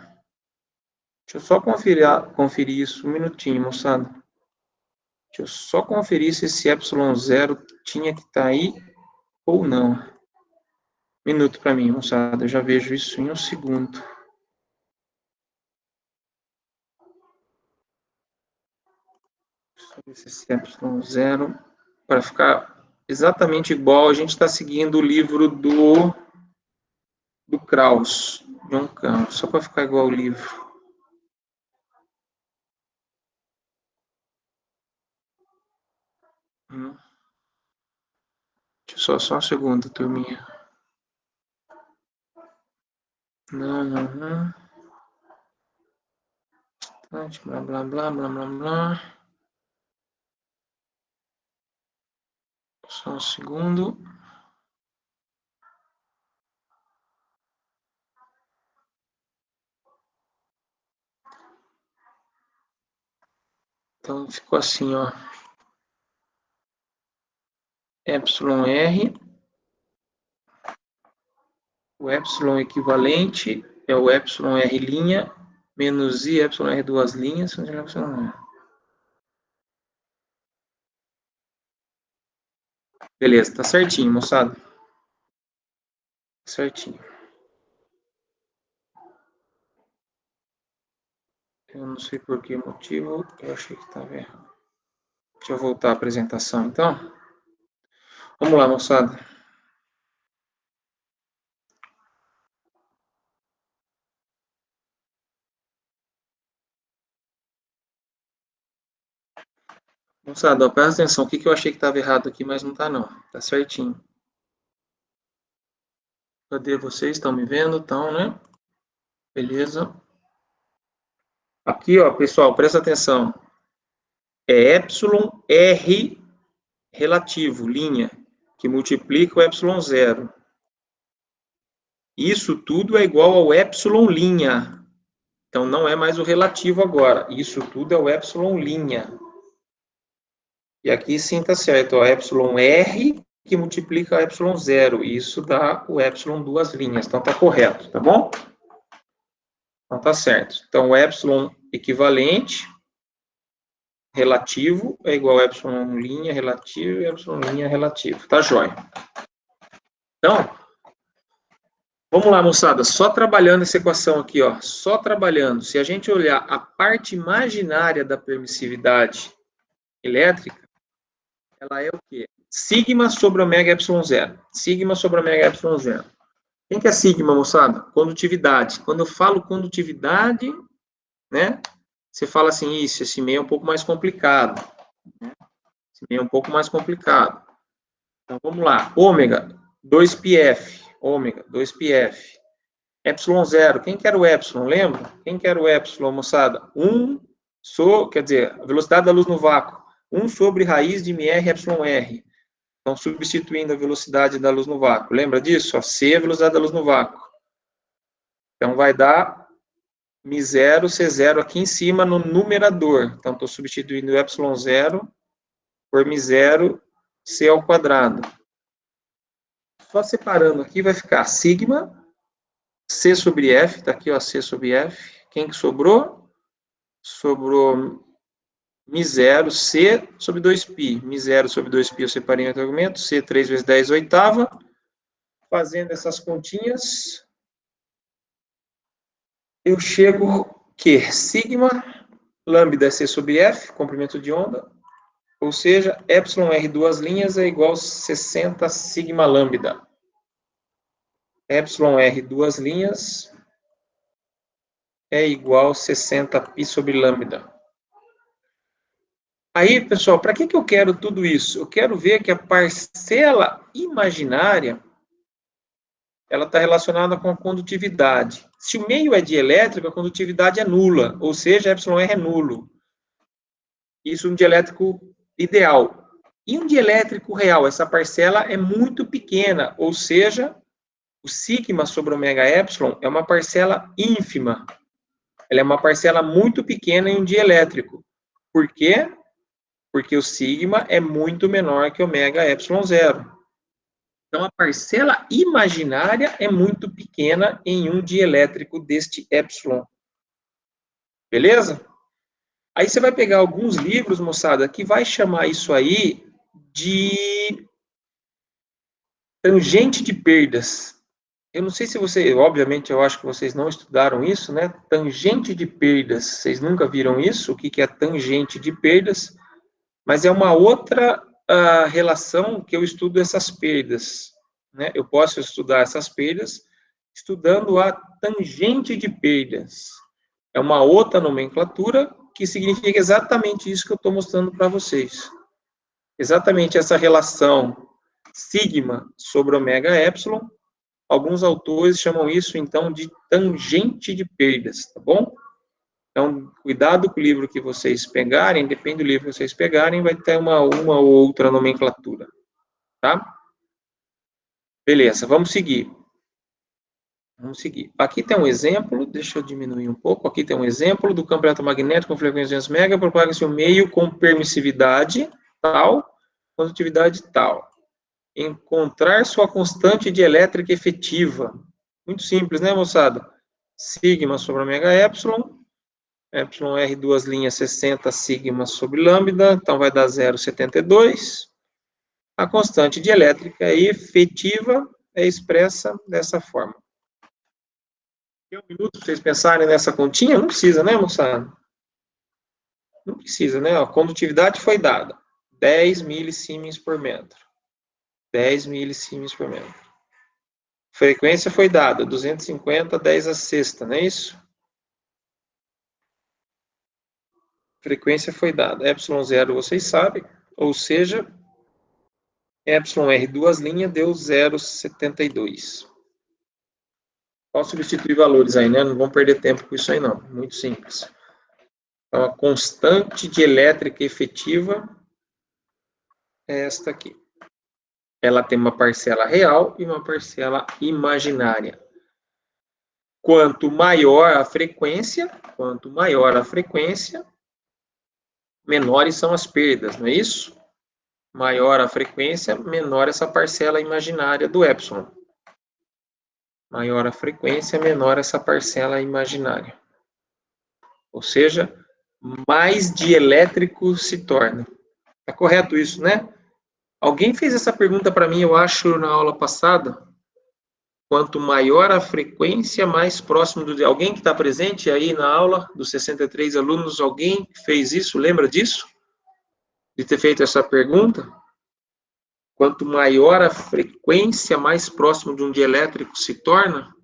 Deixa eu só conferir isso um minutinho, moçada. Deixa eu só conferir se esse ε0 tinha que estar aí ou não. Minuto para mim, moçada. Eu já vejo isso em um segundo. Só ver se esse ε0, para ficar exatamente igual, a gente está seguindo o livro do Krauss, John Krauss, só para ficar igual o livro. Deixa eu só um segundo, turminha. Não. Blá, blá, blá, blá, blá, blá. Só um segundo. Então, ficou assim, ó. εr, o epsilon equivalente é o epsilon r' menos i epsilon r duas linhas. Beleza, tá certinho, moçada. Certinho. Eu não sei por que motivo, eu achei que estava errado. Deixa eu voltar à apresentação, então. Vamos lá, moçada. Moçada, ó, presta atenção. O que eu achei que estava errado aqui, mas não está não. Tá certinho. Cadê vocês? Estão me vendo? Estão, né? Beleza. Aqui, ó, pessoal, presta atenção. É epsilon R relativo, linha, que multiplica o epsilon zero. Isso tudo é igual ao epsilon linha. Então, não é mais o relativo agora. Isso tudo é o epsilon linha. E aqui sim está certo, ó, epsilon R que multiplica o epsilon zero. Isso dá o epsilon duas linhas. Então, está correto, tá bom? Então, tá certo. Então, o epsilon equivalente relativo é igual a epsilon linha relativo e epsilon linha relativo. Tá jóia. Então, vamos lá, moçada. Só trabalhando essa equação aqui, ó. Só trabalhando. Se a gente olhar a parte imaginária da permissividade elétrica, ela é o quê? Sigma sobre ômega epsilon zero. Sigma sobre ômega epsilon zero. Quem que é sigma, moçada? Condutividade. Quando eu falo condutividade, né? Você fala assim, isso, esse meio é um pouco mais complicado. Né? Esse meio é um pouco mais complicado. Então, vamos lá. Ômega, 2πf. Ômega, 2πf. Epsilon zero. Quem que era o epsilon? Lembra? Quem que era o epsilon, moçada? Quer dizer, a velocidade da luz no vácuo. 1 sobre raiz de mr epsilon r. Então, substituindo a velocidade da luz no vácuo. Lembra disso? Ó, C é a velocidade da luz no vácuo. Então, vai dar μ0, C0 aqui em cima no numerador. Então, estou substituindo o epsilon zero por μ0, C ao quadrado. Só separando aqui, vai ficar sigma, C sobre F. Está aqui, ó, C sobre F. Quem que sobrou? Sobrou μ0, C sobre 2π. μ0 sobre 2π eu separei em outro argumento. C 3 vezes 10 oitava. Fazendo essas continhas, eu chego que sigma, lambda é C sobre F, comprimento de onda, ou seja, epsilon R duas linhas é igual a 60 sigma lambda. Epsilon R duas linhas é igual a 60 π sobre lambda. Aí, pessoal, para que eu quero tudo isso? Eu quero ver que a parcela imaginária ela está relacionada com a condutividade. Se o meio é dielétrico, a condutividade é nula, ou seja, εr é nulo. Isso é um dielétrico ideal. E um dielétrico real, essa parcela é muito pequena, ou seja, o sigma sobre ômega epsilon é uma parcela ínfima. Ela é uma parcela muito pequena em um dielétrico. Por quê? Porque o sigma é muito menor que ômega epsilon zero. Então, a parcela imaginária é muito pequena em um dielétrico deste epsilon. Beleza? Aí você vai pegar alguns livros, moçada, que vai chamar isso aí de tangente de perdas. Eu não sei se você, obviamente, eu acho que vocês não estudaram isso, né? Tangente de perdas. Vocês nunca viram isso? O que é tangente de perdas? Mas é uma outra relação que eu estudo essas perdas. Né? Eu posso estudar essas perdas estudando a tangente de perdas. É uma outra nomenclatura que significa exatamente isso que eu estou mostrando para vocês. Exatamente essa relação sigma sobre ômega epsilon. Alguns autores chamam isso, então, de tangente de perdas, tá bom? Então, cuidado com o livro que vocês pegarem, depende do livro que vocês pegarem, vai ter uma ou outra nomenclatura, tá? Beleza, vamos seguir. Vamos seguir. Aqui tem um exemplo, deixa eu diminuir um pouco. Aqui tem um exemplo do campo eletromagnético com frequência 200 MHz, propaga-se o meio com permissividade tal, condutividade tal. encontrar sua constante dielétrica efetiva. Muito simples, né, moçada? Sigma sobre ômega epsilon. Epsilon R, duas linhas, 60 sigma sobre lambda. Então, vai dar 0,72. A constante dielétrica efetiva é expressa dessa forma. Tem um minuto para vocês pensarem nessa continha? Não precisa, né, moçada? Não precisa, né? A condutividade foi dada. 10 milisiemens por metro. 10 milisiemens por metro. Frequência foi dada. 250, 10 a sexta, não é isso? Frequência foi dada. Epsilon 0, vocês sabem. Ou seja, Epsilon R, duas linhas, deu 0,72. Pode substituir valores aí, né? Não vamos perder tempo com isso aí, não. Muito simples. Então, a constante dielétrica efetiva é esta aqui. Ela tem uma parcela real e uma parcela imaginária. Quanto maior a frequência, menores são as perdas, não é isso? Maior a frequência, menor essa parcela imaginária do epsilon. Maior a frequência, menor essa parcela imaginária. Ou seja, mais dielétrico se torna. Tá correto isso, né? Alguém fez essa pergunta para mim, eu acho, na aula passada. Quanto maior a frequência, mais próximo do... Alguém que está presente aí na aula, dos 63 alunos, alguém fez isso? Lembra disso? De ter feito essa pergunta? Quanto maior a frequência, mais próximo de um dielétrico se torna?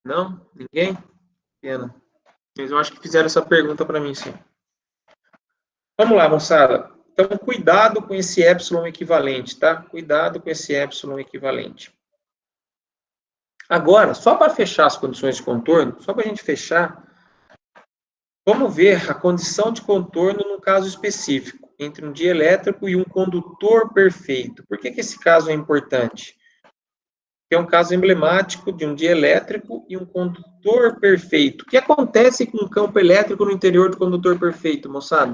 Não? Ninguém? Pena. Mas eu acho que fizeram essa pergunta para mim, sim. Vamos lá, moçada. Então, cuidado com esse epsilon equivalente, tá? Cuidado com esse epsilon equivalente. Agora, só para fechar as condições de contorno, só para a gente fechar, vamos ver a condição de contorno no caso específico, entre um dielétrico e um condutor perfeito. Por que esse caso é importante? Porque é um caso emblemático de um dielétrico e um condutor perfeito. O que acontece com o campo elétrico no interior do condutor perfeito, moçada?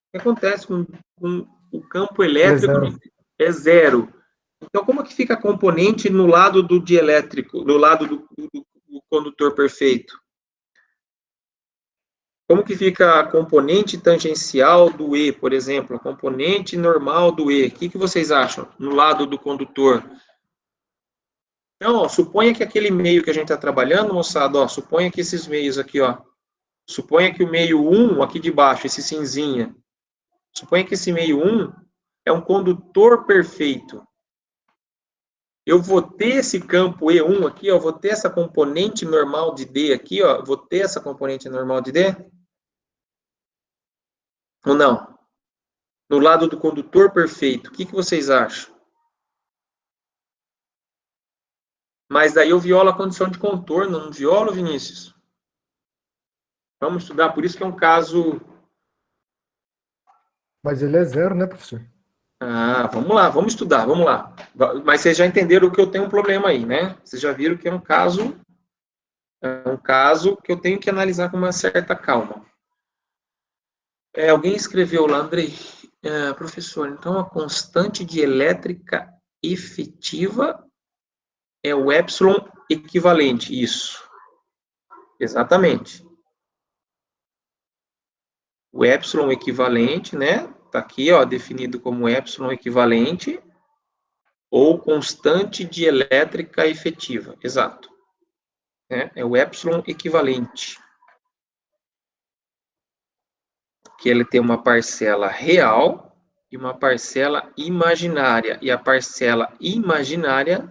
O que acontece com o campo elétrico? É zero. Então, como que fica a componente no lado do dielétrico, no lado do condutor perfeito? Como que fica a componente tangencial do E, por exemplo, a componente normal do E? O que vocês acham no lado do condutor? Então, ó, suponha que aquele meio que a gente está trabalhando, moçada, ó, suponha que esses meios aqui, ó, suponha que o meio 1, aqui de baixo, esse cinzinha, suponha que esse meio 1 é um condutor perfeito. Eu vou ter esse campo E1 aqui, ó, vou ter essa componente normal de D aqui, ó, vou ter essa componente normal de D? Ou não? No lado do condutor perfeito, o que vocês acham? Mas daí eu violo a condição de contorno, não violo, Vinícius? Vamos estudar, por isso que é um caso... Mas ele é zero, né, professor? Ah, vamos lá, vamos estudar, vamos lá. Mas vocês já entenderam que eu tenho um problema aí, né? Vocês já viram que é um caso que eu tenho que analisar com uma certa calma. Alguém escreveu lá, Andrei, professor, então a constante dielétrica efetiva é o epsilon equivalente. Isso. Exatamente. O epsilon equivalente, né? Tá aqui, ó, definido como epsilon equivalente ou constante dielétrica efetiva. Exato. É o epsilon equivalente. Que ele tem uma parcela real e uma parcela imaginária. E a parcela imaginária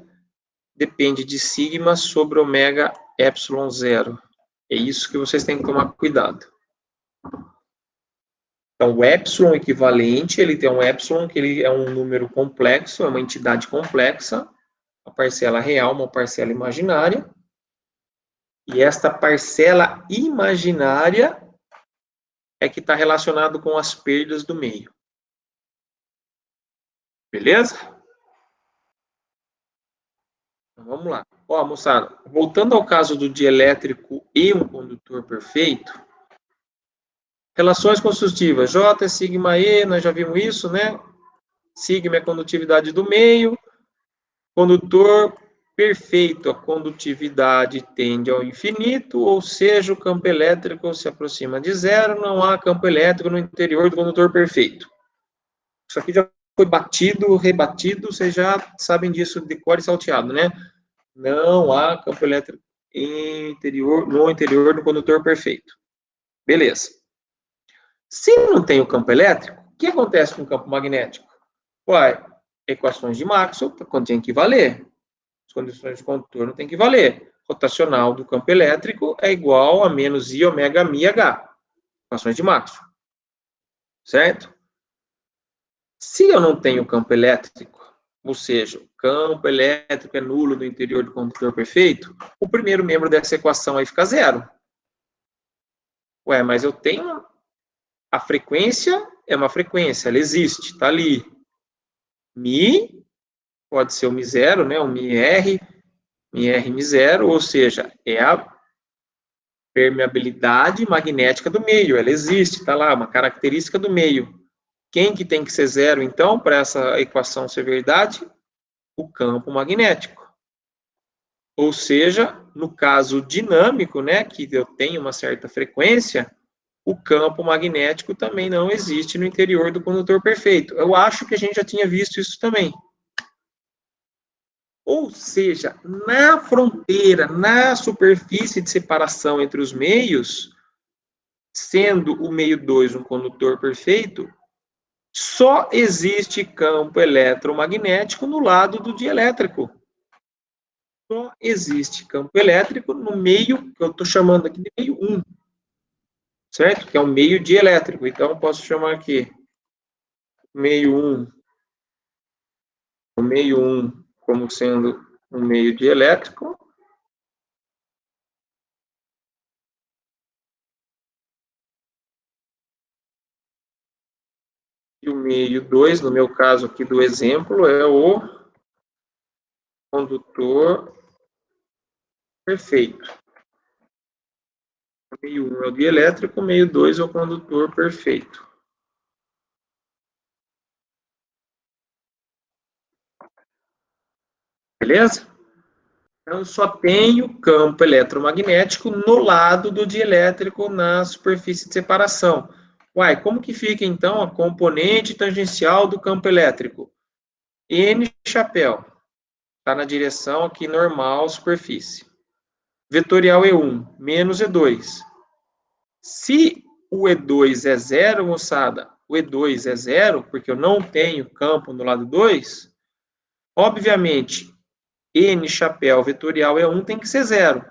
depende de sigma sobre ômega epsilon zero. É isso que vocês têm que tomar cuidado. Então, o epsilon equivalente, ele tem um epsilon que ele é um número complexo, é uma entidade complexa, uma parcela real, uma parcela imaginária. E esta parcela imaginária é que está relacionado com as perdas do meio. Beleza? Então, vamos lá. Ó, moçada, voltando ao caso do dielétrico e um condutor perfeito, Relações constitutivas. J é sigma E, nós já vimos isso, né? Sigma é a condutividade do meio. Condutor perfeito, a condutividade tende ao infinito, ou seja, o campo elétrico se aproxima de zero, não há campo elétrico no interior do condutor perfeito. Isso aqui já foi batido, rebatido, vocês já sabem disso de cor e salteado, né? Não há campo elétrico no interior do condutor perfeito. Beleza. Se não tem o campo elétrico, o que acontece com o campo magnético? Uai, equações de Maxwell tem que valer. As condições de contorno tem que valer. Rotacional do campo elétrico é igual a menos I ômega mi H. Equações de Maxwell. Certo? Se eu não tenho campo elétrico, ou seja, o campo elétrico é nulo no interior do condutor perfeito, o primeiro membro dessa equação aí fica zero. Ué, mas eu tenho... A frequência é uma frequência, ela existe, está ali. Mi, pode ser o Mi zero, né? O Mi R, Mi zero, ou seja, é a permeabilidade magnética do meio, ela existe, está lá, uma característica do meio. Quem que tem que ser zero, então, para essa equação ser verdade? O campo magnético. Ou seja, no caso dinâmico, né, que eu tenho uma certa frequência, o campo magnético também não existe no interior do condutor perfeito. Eu acho que a gente já tinha visto isso também. Ou seja, na fronteira, na superfície de separação entre os meios, sendo o meio 2 um condutor perfeito, só existe campo eletromagnético no lado do dielétrico. Só existe campo elétrico no meio, que eu estou chamando aqui de meio 1. Certo? Que é o meio dielétrico. Então, eu posso chamar aqui meio 1. O meio 1 como sendo um meio dielétrico. E o meio 2, no meu caso aqui do exemplo, é o condutor perfeito. O meio 1 é o dielétrico, o meio 2 é o condutor perfeito. Beleza? Então, eu só tenho campo eletromagnético no lado do dielétrico na superfície de separação. Uai, como que fica, então, a componente tangencial do campo elétrico? N chapéu. Está na direção aqui normal, superfície. Vetorial E1, menos E2. Se o E2 é zero, moçada, o E2 é zero, porque eu não tenho campo no lado 2, obviamente, N chapéu vetorial E1 tem que ser zero.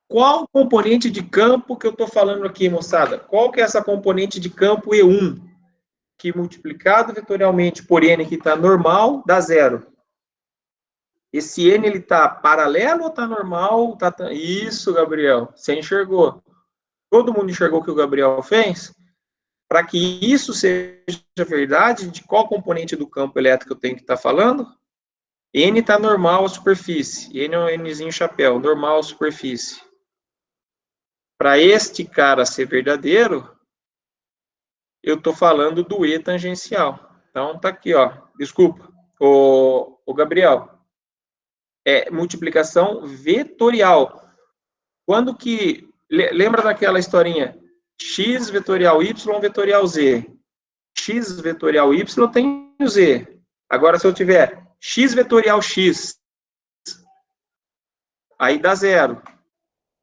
Qual componente de campo que eu estou falando aqui, moçada? Qual que é essa componente de campo E1? Que multiplicado vetorialmente por N que está normal, dá zero. Esse N, ele está paralelo ou está normal? Isso, Gabriel, você enxergou. Todo mundo enxergou o que o Gabriel fez? Para que isso seja verdade, de qual componente do campo elétrico eu tenho que estar falando? N está normal à superfície. N é um Nzinho chapéu, normal à superfície. Para este cara ser verdadeiro, eu estou falando do E tangencial. Então, tá aqui, ó. Desculpa, o Gabriel. É multiplicação vetorial. Quando que... Lembra daquela historinha? X vetorial Y vetorial Z. X vetorial Y tem o Z. Agora, se eu tiver X vetorial X, aí dá zero.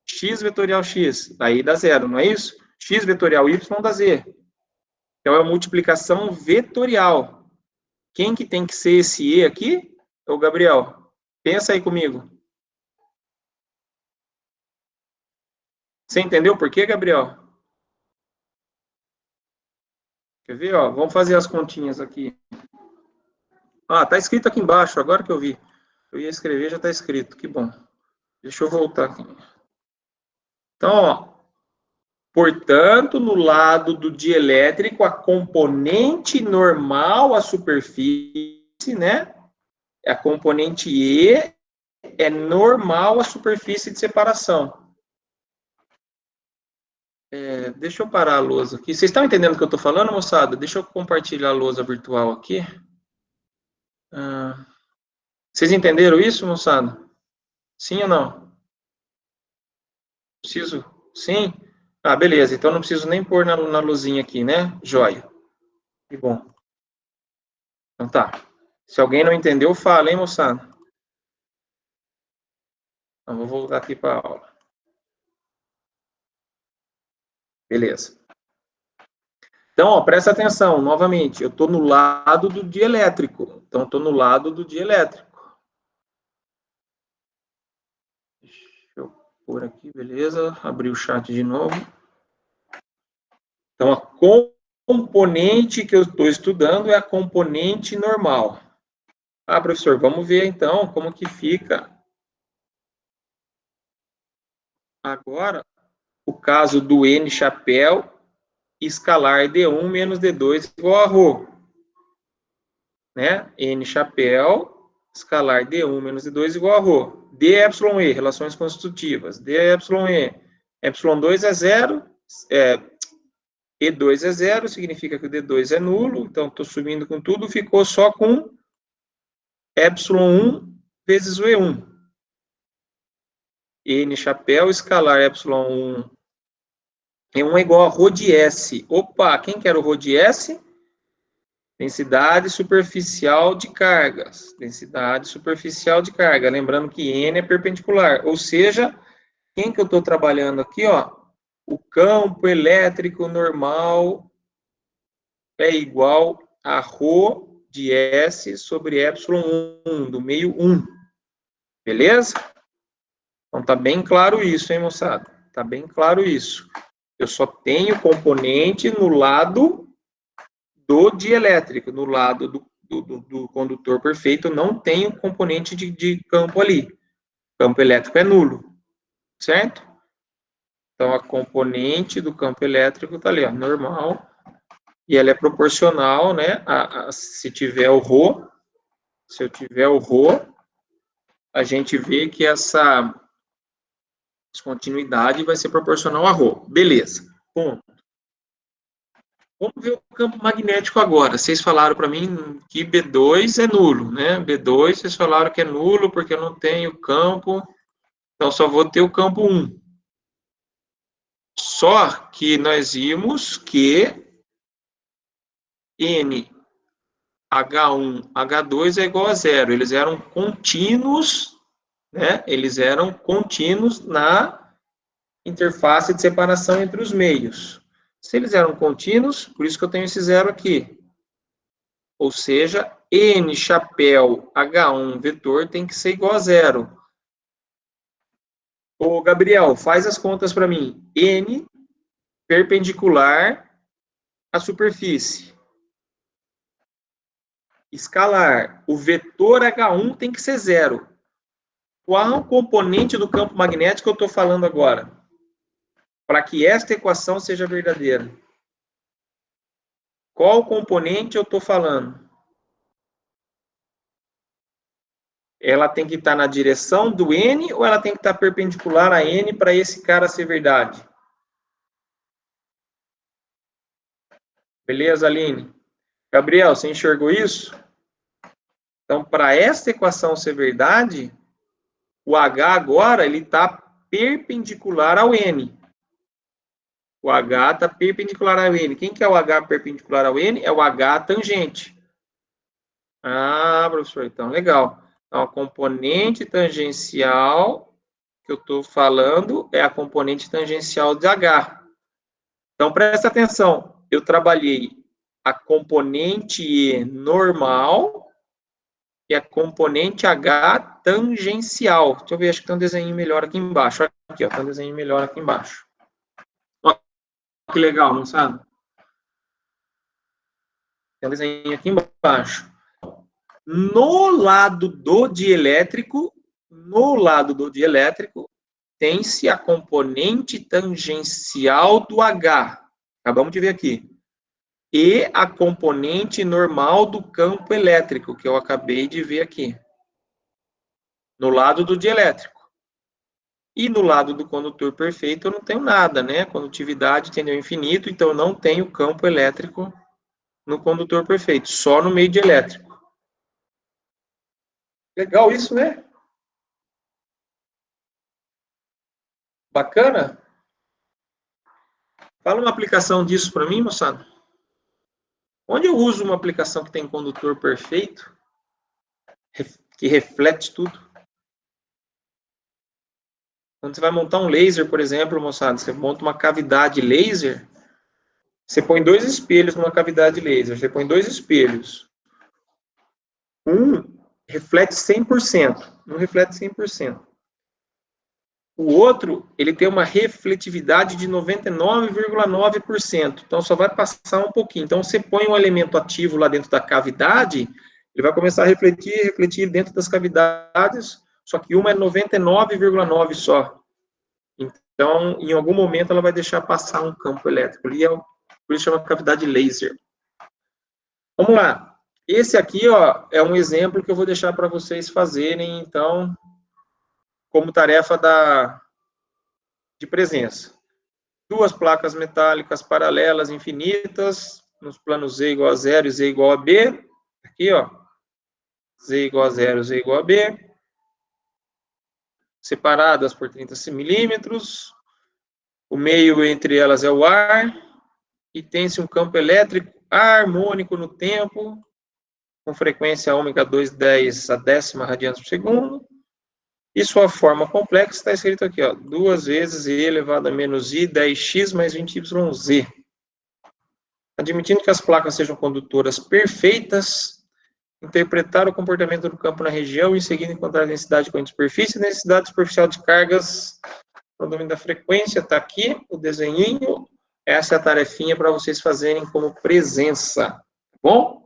X vetorial X, aí dá zero, não é isso? X vetorial Y dá Z. Então, é multiplicação vetorial. Quem que tem que ser esse E aqui? É o Gabriel. Pensa aí comigo. Você entendeu por quê, Gabriel? Quer ver, ó? Vamos fazer as continhas aqui. Ah, tá escrito aqui embaixo, agora que eu vi. Eu ia escrever, já tá escrito. Que bom. Deixa eu voltar aqui. Então, ó. Portanto, no lado do dielétrico, a componente normal à superfície, né? A componente E é normal à superfície de separação. Deixa eu parar a lousa aqui. Vocês estão entendendo o que eu estou falando, moçada? Deixa eu compartilhar a lousa virtual aqui. Vocês entenderam isso, moçada? Sim ou não? Preciso? Sim? Ah, beleza. Então não preciso nem pôr na luzinha aqui, né? Joia. Que bom. Então tá. Se alguém não entendeu, fala, hein, moçada? Então, vou voltar aqui para a aula. Beleza. Então, ó, presta atenção, novamente. Eu estou no lado do dielétrico. Então, estou no lado do dielétrico. Deixa eu pôr aqui, beleza. Abrir o chat de novo. Então, a componente que eu estou estudando é a componente normal. Ah, professor, vamos ver então como que fica agora o caso do N chapéu escalar D1 menos D2 igual a ρ. Né? N chapéu escalar D1 menos D2 igual a ρ. DE, relações constitutivas. DE, Y2 é zero, E2 é zero, significa que o D2 é nulo, então estou subindo com tudo, ficou só com ε1 vezes o E1. N chapéu escalar ε1 E1 é igual a ρ de S. Opa, quem quer o ρ de S? Densidade superficial de cargas. Densidade superficial de carga. Lembrando que N é perpendicular. Ou seja, quem que eu estou trabalhando aqui, ó? O campo elétrico normal é igual a ρ de S sobre ε1, do meio 1. Beleza? Então, tá bem claro isso, hein, moçada? Tá bem claro isso. Eu só tenho componente no lado do dielétrico, no lado do condutor perfeito, não tenho componente de campo ali. Campo elétrico é nulo, certo? Então, a componente do campo elétrico está ali, ó, normal, e ela é proporcional, né, se tiver o ρ, se eu tiver o ρ, a gente vê que essa descontinuidade vai ser proporcional a ρ. Beleza, ponto. Vamos ver o campo magnético agora. Vocês falaram para mim que B2 é nulo, né? B2, vocês falaram que é nulo porque eu não tenho campo, então só vou ter o campo 1. Só que nós vimos que N, H1, H2 é igual a zero. Eles eram contínuos, né? Eles eram contínuos na interface de separação entre os meios. Se eles eram contínuos, por isso que eu tenho esse zero aqui. Ou seja, N chapéu H1 vetor tem que ser igual a zero. Ô, Gabriel, faz as contas para mim. N perpendicular à superfície. Escalar. O vetor H1 tem que ser zero. Qual componente do campo magnético eu estou falando agora? Para que esta equação seja verdadeira. Qual componente eu estou falando? Ela tem que estar na direção do N ou ela tem que estar perpendicular a N para esse cara ser verdade? Beleza, Aline? Gabriel, você enxergou isso? Então, para essa equação ser verdade, o H agora ele está perpendicular ao N. O H está perpendicular ao N. Quem que é o H perpendicular ao N? É o H tangente. Ah, professor, então, legal. Então, a componente tangencial que eu estou falando é a componente tangencial de H. Então, presta atenção. Eu trabalhei a componente E normal e a componente H tangencial. Deixa eu ver, acho que tem um desenho melhor aqui embaixo. Aqui, ó, tem um desenho melhor aqui embaixo. Ó, que legal, não sabe? Tem um desenho aqui embaixo. No lado do dielétrico, tem-se a componente tangencial do H. Acabamos de ver aqui. E a componente normal do campo elétrico, que eu acabei de ver aqui. No lado do dielétrico. E no lado do condutor perfeito eu não tenho nada, né? Condutividade tende ao infinito, então eu não tenho campo elétrico no condutor perfeito, só no meio de elétrico. Legal isso, né? Bacana? Fala uma aplicação disso para mim, moçada. Onde eu uso uma aplicação que tem condutor perfeito, que reflete tudo? Quando você vai montar um laser, por exemplo, moçada, você monta uma cavidade laser, você põe 2 espelhos numa cavidade laser, você põe 2 espelhos. Um reflete 100%, um reflete 100%. O outro, ele tem uma refletividade de 99,9%. Então, só vai passar um pouquinho. Então, você põe um elemento ativo lá dentro da cavidade, ele vai começar a refletir dentro das cavidades, só que uma é 99,9% só. Então, em algum momento, ela vai deixar passar um campo elétrico. Ali por isso chama cavidade laser. Vamos lá. Esse aqui, ó, é um exemplo que eu vou deixar para vocês fazerem, então, como tarefa de presença. 2 placas metálicas paralelas infinitas, nos planos Z igual a 0 e Z igual a B. Aqui, ó. Z igual a 0, Z igual a B. Separadas por 30 milímetros. O meio entre elas é o ar. E tem-se um campo elétrico harmônico no tempo, com frequência ômega 2,10 a décima radianos por segundo. E sua forma complexa está escrito aqui, ó, 2 vezes e elevado a menos i, 10x mais 20yz. Admitindo que as placas sejam condutoras perfeitas, interpretar o comportamento do campo na região e em seguida encontrar a densidade de corrente de superfície e densidade superficial de cargas no domínio da frequência. Está aqui o desenhinho. Essa é a tarefinha para vocês fazerem como presença. Tá bom?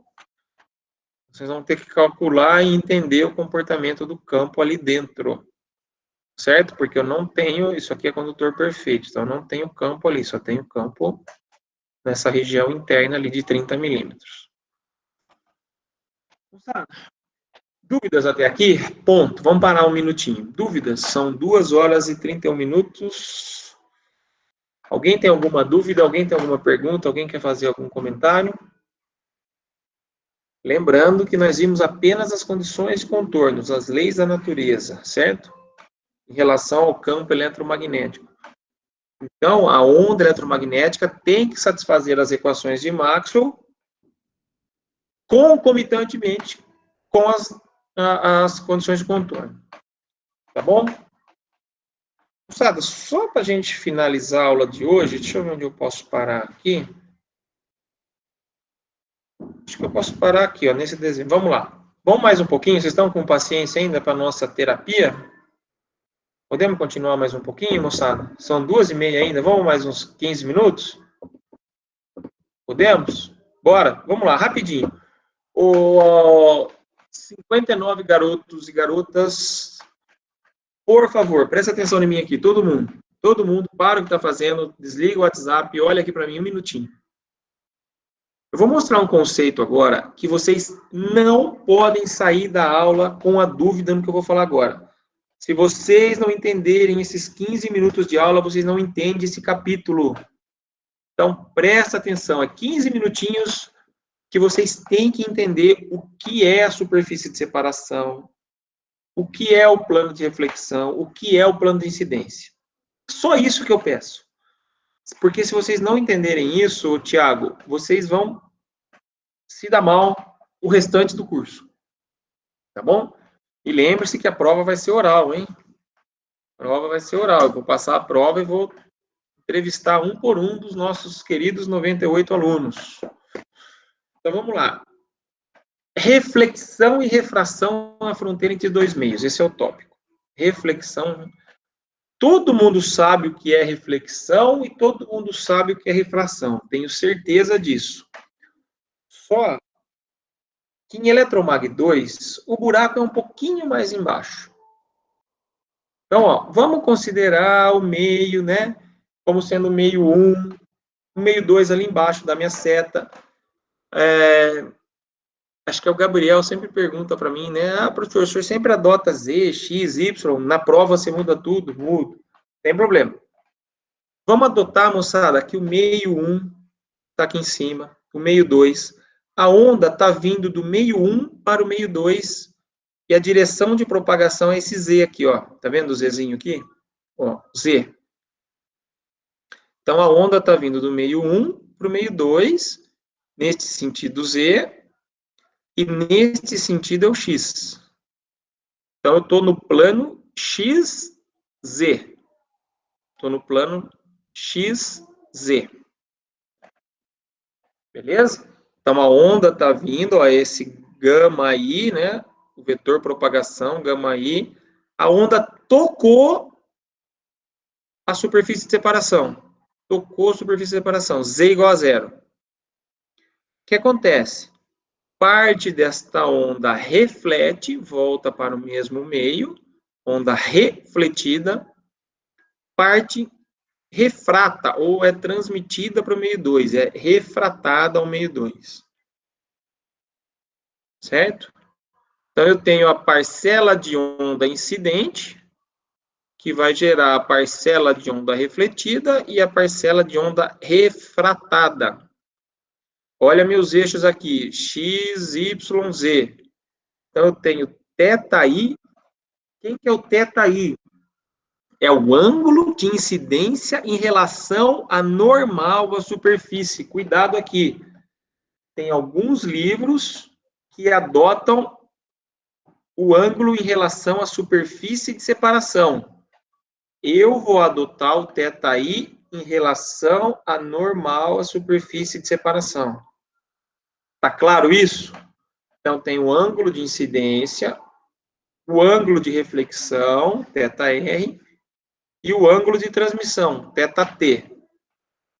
Vocês vão ter que calcular e entender o comportamento do campo ali dentro. Certo? Porque eu não tenho, isso aqui é condutor perfeito, então eu não tenho campo ali, só tenho campo nessa região interna ali de 30 milímetros. Dúvidas até aqui? Ponto. Vamos parar um minutinho. Dúvidas? São 2 horas e 31 minutos. Alguém tem alguma dúvida? Alguém tem alguma pergunta? Alguém quer fazer algum comentário? Lembrando que nós vimos apenas as condições de contornos, as leis da natureza, certo? Em relação ao campo eletromagnético. Então, a onda eletromagnética tem que satisfazer as equações de Maxwell concomitantemente com as condições de contorno. Tá bom? Moçada, só para a gente finalizar a aula de hoje, deixa eu ver onde eu posso parar aqui. Acho que eu posso parar aqui, ó, nesse desenho. Vamos lá. Vamos mais um pouquinho? Vocês estão com paciência ainda para a nossa terapia? Podemos continuar mais um pouquinho, moçada? São 2h30 ainda, vamos mais uns 15 minutos? Podemos? Bora, vamos lá, rapidinho. 59 garotos e garotas, por favor, presta atenção em mim aqui, todo mundo, para o que está fazendo, desliga o WhatsApp e olha aqui para mim um minutinho. Eu vou mostrar um conceito agora que vocês não podem sair da aula com a dúvida no que eu vou falar agora. Se vocês não entenderem esses 15 minutos de aula, vocês não entendem esse capítulo. Então, presta atenção, é 15 minutinhos que vocês têm que entender o que é a superfície de separação, o que é o plano de reflexão, o que é o plano de incidência. Só isso que eu peço. Porque se vocês não entenderem isso, Tiago, vocês vão se dar mal o restante do curso. Tá bom? E lembre-se que a prova vai ser oral, hein? A prova vai ser oral. Eu vou passar a prova e vou entrevistar um por um dos nossos queridos 98 alunos. Então, vamos lá. Reflexão e refração na fronteira entre 2 meios. Esse é o tópico. Reflexão. Todo mundo sabe o que é reflexão e todo mundo sabe o que é refração. Tenho certeza disso. Só que em Eletromag 2, o buraco é um pouquinho mais embaixo. Então, ó, vamos considerar o meio, né, como sendo o meio 1, o meio 2 ali embaixo da minha seta. Acho que é o Gabriel sempre pergunta para mim, né, professor, o senhor sempre adota Z, X, Y, na prova você muda tudo? Mudo. Tem problema. Vamos adotar, moçada, que o meio 1 está aqui em cima, o meio 2. A onda está vindo do meio 1 para o meio 2 e a direção de propagação é esse Z aqui, ó. Tá vendo o Zzinho aqui? Ó, Z. Então, a onda está vindo do meio 1 para o meio 2, neste sentido Z, e neste sentido é o X. Então, eu estou no plano XZ. Estou no plano XZ. Beleza? Então, a onda está vindo, ó, esse gama I, né? O vetor propagação, gama I. A onda tocou a superfície de separação. Tocou a superfície de separação. Z igual a 0. O que acontece? Parte desta onda reflete, volta para o mesmo meio, onda refletida, parte refrata, ou é transmitida para o meio 2, é refratada ao meio 2. Certo? Então, eu tenho a parcela de onda incidente, que vai gerar a parcela de onda refletida e a parcela de onda refratada. Olha meus eixos aqui, x, y, z. Então, eu tenho θi. Quem que é o θi? É o ângulo de incidência em relação à normal, à superfície. Cuidado aqui. Tem alguns livros que adotam o ângulo em relação à superfície de separação. Eu vou adotar o θi em relação à normal, à superfície de separação. Tá claro isso? Então, tem o ângulo de incidência, o ângulo de reflexão, θr, e o ângulo de transmissão, θt.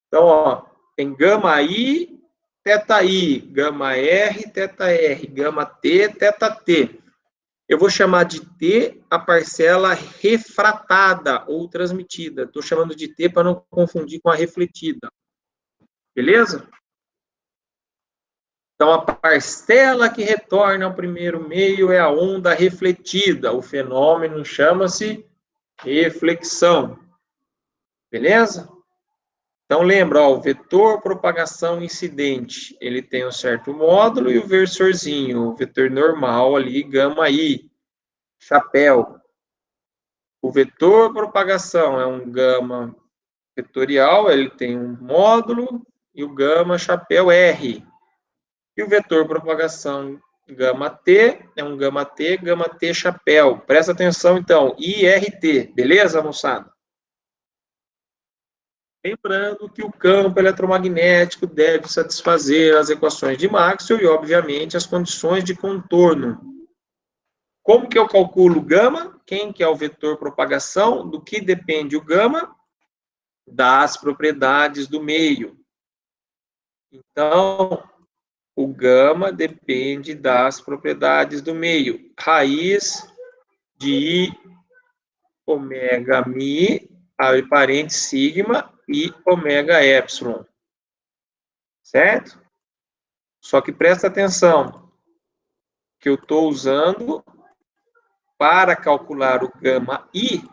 Então, ó, tem gama I, θi, gama R, θr, gama T, θt. Eu vou chamar de T a parcela refratada ou transmitida. Estou chamando de T para não confundir com a refletida. Beleza? Então, a parcela que retorna ao primeiro meio é a onda refletida. O fenômeno chama-se reflexão. Beleza? Então, lembra, ó, o vetor propagação incidente, ele tem um certo módulo e o versorzinho, o vetor normal ali, gama I, chapéu. O vetor propagação é um gama vetorial, ele tem um módulo e o gama chapéu R. E o vetor propagação gama T é um gama T chapéu. Presta atenção, então, IRT, beleza, moçada? Lembrando que o campo eletromagnético deve satisfazer as equações de Maxwell e, obviamente, as condições de contorno. Como que eu calculo gama? Quem que é o vetor propagação? Do que depende o gama? Das propriedades do meio. Então, o gama depende das propriedades do meio. Raiz de I ômega mi, abre parênteses, sigma, e ômega epsilon. Certo? Só que presta atenção, que eu estou usando para calcular o gama I,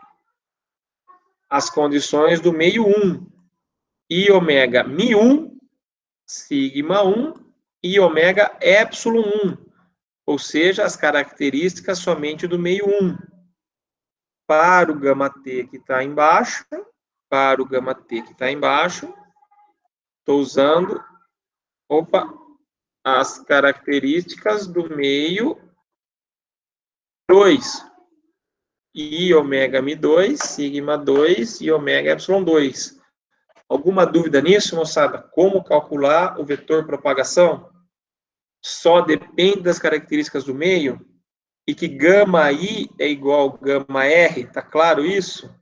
as condições do meio 1. I ômega mi 1, sigma 1 e ômega epsilon 1. Ou seja, as características somente do meio 1. Para o gama T que está embaixo, estou usando, as características do meio 2. I ômega mi 2, sigma 2 e ômega epsilon 2. Alguma dúvida nisso, moçada? Como calcular o vetor propagação? Só depende das características do meio? E que gama I é igual a gama R, tá claro isso?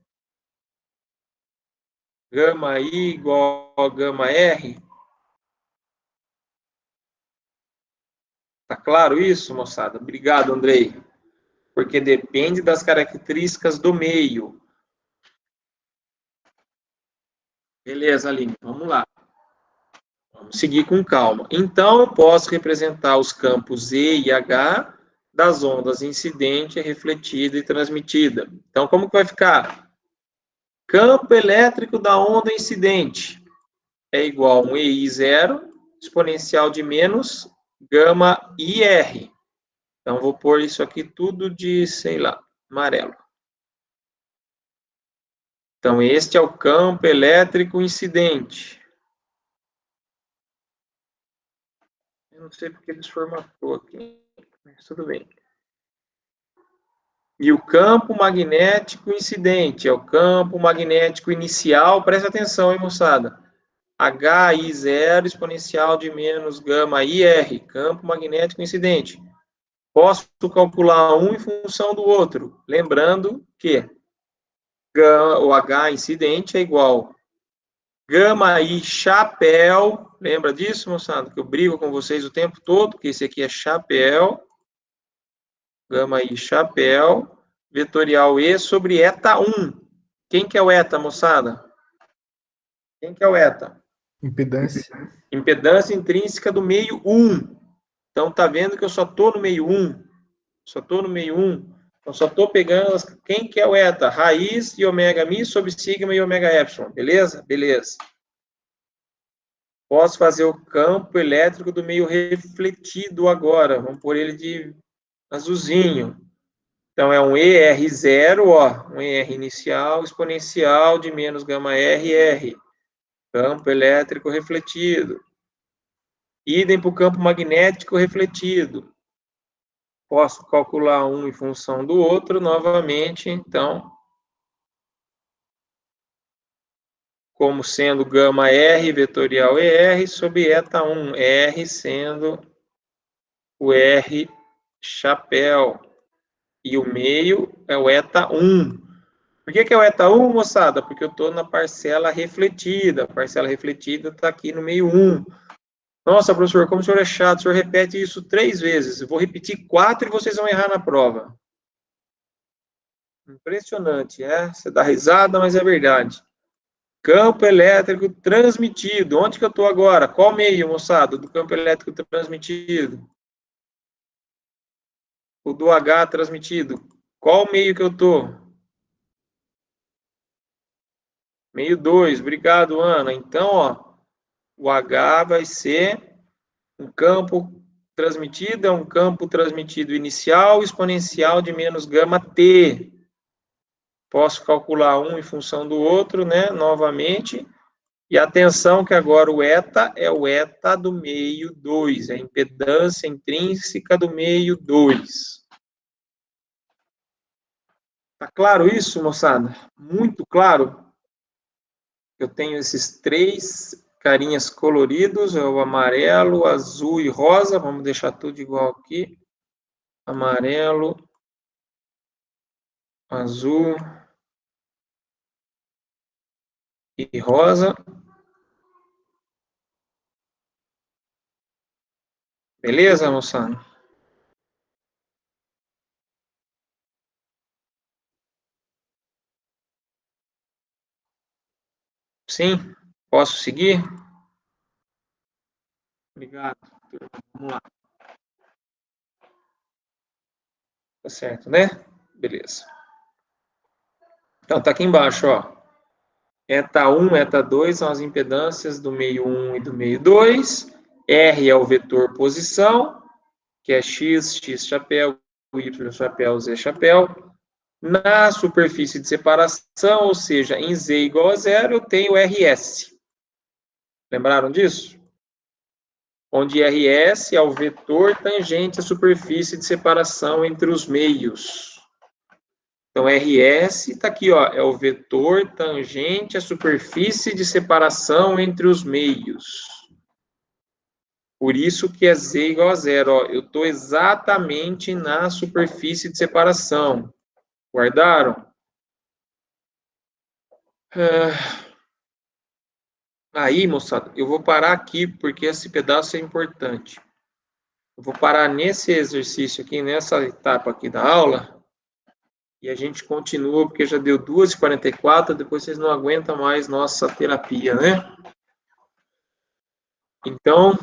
Gama I igual a gama R? Tá claro isso, moçada? Obrigado, Andrei. Porque depende das características do meio. Beleza, Aline, vamos lá. Vamos seguir com calma. Então, eu posso representar os campos E e H das ondas incidente, refletida e transmitida. Então, como que vai ficar? Campo elétrico da onda incidente é igual a um EI0 exponencial de menos gama IR. Então, vou pôr isso aqui tudo de, sei lá, amarelo. Então, este é o campo elétrico incidente. Eu não sei porque eles formatou aqui, mas tudo bem. E o campo magnético incidente é o campo magnético inicial. Presta atenção, hein, moçada? HI0 exponencial de menos gama IR, campo magnético incidente. Posso calcular um em função do outro. Lembrando que o H incidente é igual gama I chapéu. Lembra disso, moçada? Que eu brigo com vocês o tempo todo, que esse aqui é chapéu. Gama I chapéu. Vetorial E sobre eta 1. Quem que é o eta, moçada? Quem que é o eta? Impedância. Impedância intrínseca do meio 1. Então, tá vendo que eu só tô no meio 1? Só tô no meio 1. Então, só tô pegando quem que é o eta? Raiz de ômega mi sobre sigma e ômega epsilon. Beleza? Beleza. Posso fazer o campo elétrico do meio refletido agora. Vamos pôr ele de azulzinho. Então, é um ER0, ó, um ER inicial exponencial de menos gama RR. Campo elétrico refletido. Idem para o campo magnético refletido. Posso calcular um em função do outro novamente, então, como sendo gama R vetorial ER sobre eta 1, R sendo o R chapéu. E o meio é o eta 1. Por que é o eta 1, moçada? Porque eu estou na parcela refletida. A parcela refletida está aqui no meio 1. Nossa, professor, como o senhor é chato, o senhor repete isso 3 vezes. Eu vou repetir 4 e vocês vão errar na prova. Impressionante, é? Você dá risada, mas é verdade. Campo elétrico transmitido. Onde que eu estou agora? Qual meio, moçada, do campo elétrico transmitido? O do H transmitido. Qual meio que eu estou? Meio 2. Obrigado, Ana. Então, ó, o H vai ser um campo transmitido, é um campo transmitido inicial exponencial de menos gama T. Posso calcular um em função do outro, né? Novamente. E atenção que agora o eta é o eta do meio 2, é a impedância intrínseca do meio 2. Tá claro isso, moçada? Muito claro? Eu tenho esses 3 carinhas coloridos, é o amarelo, azul e rosa. Vamos deixar tudo igual aqui. Amarelo, azul e rosa. Beleza, moçada? Sim? Posso seguir? Obrigado. Vamos lá. Tá certo, né? Beleza. Então, tá aqui embaixo, ó. Eta 1, eta 2 são as impedâncias do meio 1 e do meio 2. R é o vetor posição, que é x, x chapéu, y chapéu, z chapéu. Na superfície de separação, ou seja, em z igual a 0, eu tenho RS. Lembraram disso? Onde RS é o vetor tangente à superfície de separação entre os meios. Então, RS está aqui, ó, é o vetor tangente à superfície de separação entre os meios. Por isso que é Z igual a 0. Ó, eu estou exatamente na superfície de separação. Guardaram? Aí, moçada, eu vou parar aqui, porque esse pedaço é importante. Eu vou parar nesse exercício aqui, nessa etapa aqui da aula, e a gente continua, porque já deu 2h44, depois vocês não aguentam mais nossa terapia, né? Então,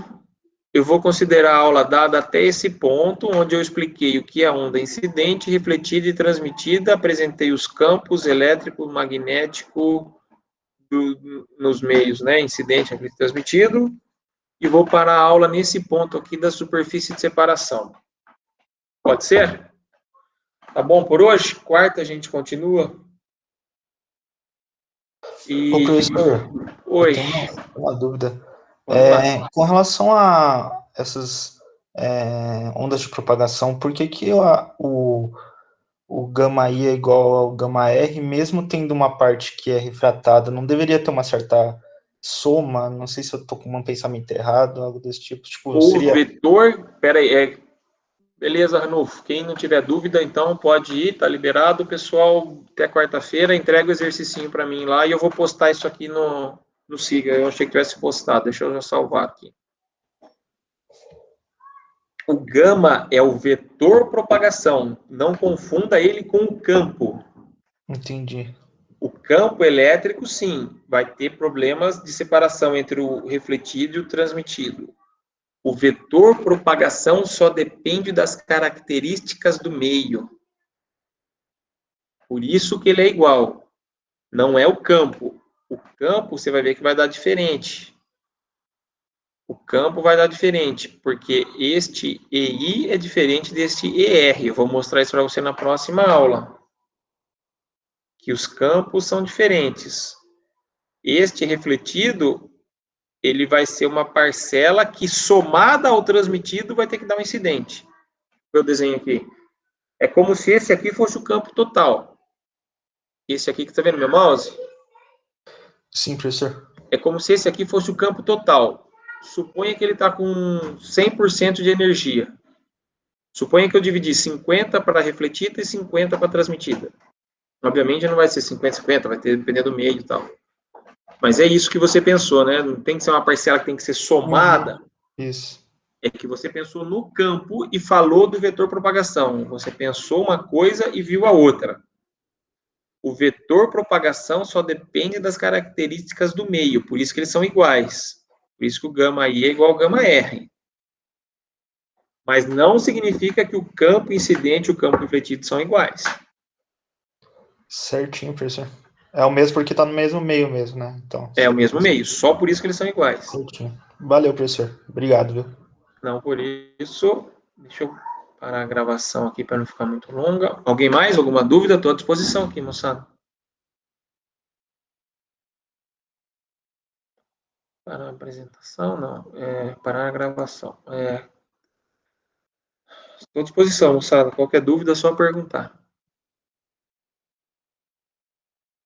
eu vou considerar a aula dada até esse ponto, onde eu expliquei o que é onda incidente, refletida e transmitida, apresentei os campos elétrico, magnético nos meios, né? Incidente, refletido e transmitido, e vou parar a aula nesse ponto aqui da superfície de separação. Pode ser? Tá bom por hoje? Quarta a gente continua. Ô, professor, eu Oi, tenho uma dúvida. vamos lá. Com relação a essas ondas de propagação, por que que o gama I é igual ao gama R, mesmo tendo uma parte que é refratada? Não deveria ter uma certa soma? Não sei se eu estou com um pensamento errado, algo desse tipo. Tipo, O seria... vetor, peraí, beleza, Ranulfo, quem não tiver dúvida, então pode ir, tá liberado, pessoal, até quarta-feira, entrega o exercicinho para mim lá e eu vou postar isso aqui no Siga, eu achei que tivesse postado, deixa eu já salvar aqui. O gama é o vetor propagação, não confunda ele com o campo. Entendi. O campo elétrico, sim, vai ter problemas de separação entre o refletido e o transmitido. O vetor propagação só depende das características do meio. Por isso que ele é igual. Não é o campo. O campo, você vai ver que vai dar diferente. O campo vai dar diferente, porque este EI é diferente deste ER. Eu vou mostrar isso para você na próxima aula. Que os campos são diferentes. Este refletido, ele vai ser uma parcela que, somada ao transmitido, vai ter que dar um incidente. Eu desenho aqui. É como se esse aqui fosse o campo total. Esse aqui que está vendo meu mouse? Sim, professor. É como se esse aqui fosse o campo total. Suponha que ele está com 100% de energia. Suponha que eu dividi 50 para refletida e 50 para transmitida. Obviamente não vai ser 50-50, vai ter dependendo do meio e tal. Mas é isso que você pensou, né? Não tem que ser uma parcela que tem que ser somada. Isso. É que você pensou no campo e falou do vetor propagação. Você pensou uma coisa e viu a outra. O vetor propagação só depende das características do meio, por isso que eles são iguais. Por isso que o gama I é igual ao gama R. Mas não significa que o campo incidente e o campo refletido são iguais. Certinho, professor. É o mesmo porque tá no mesmo meio mesmo, né? Então, É o mesmo meio, só por isso que eles são iguais. certinho. Valeu, professor. Obrigado, viu? Não por isso. Deixa eu parar a gravação aqui para não ficar muito longa. Alguém mais? Alguma dúvida? Estou à disposição aqui, moçada. Parar a apresentação? Não. Parar a gravação. Estou à disposição, moçada. Qualquer dúvida é só perguntar.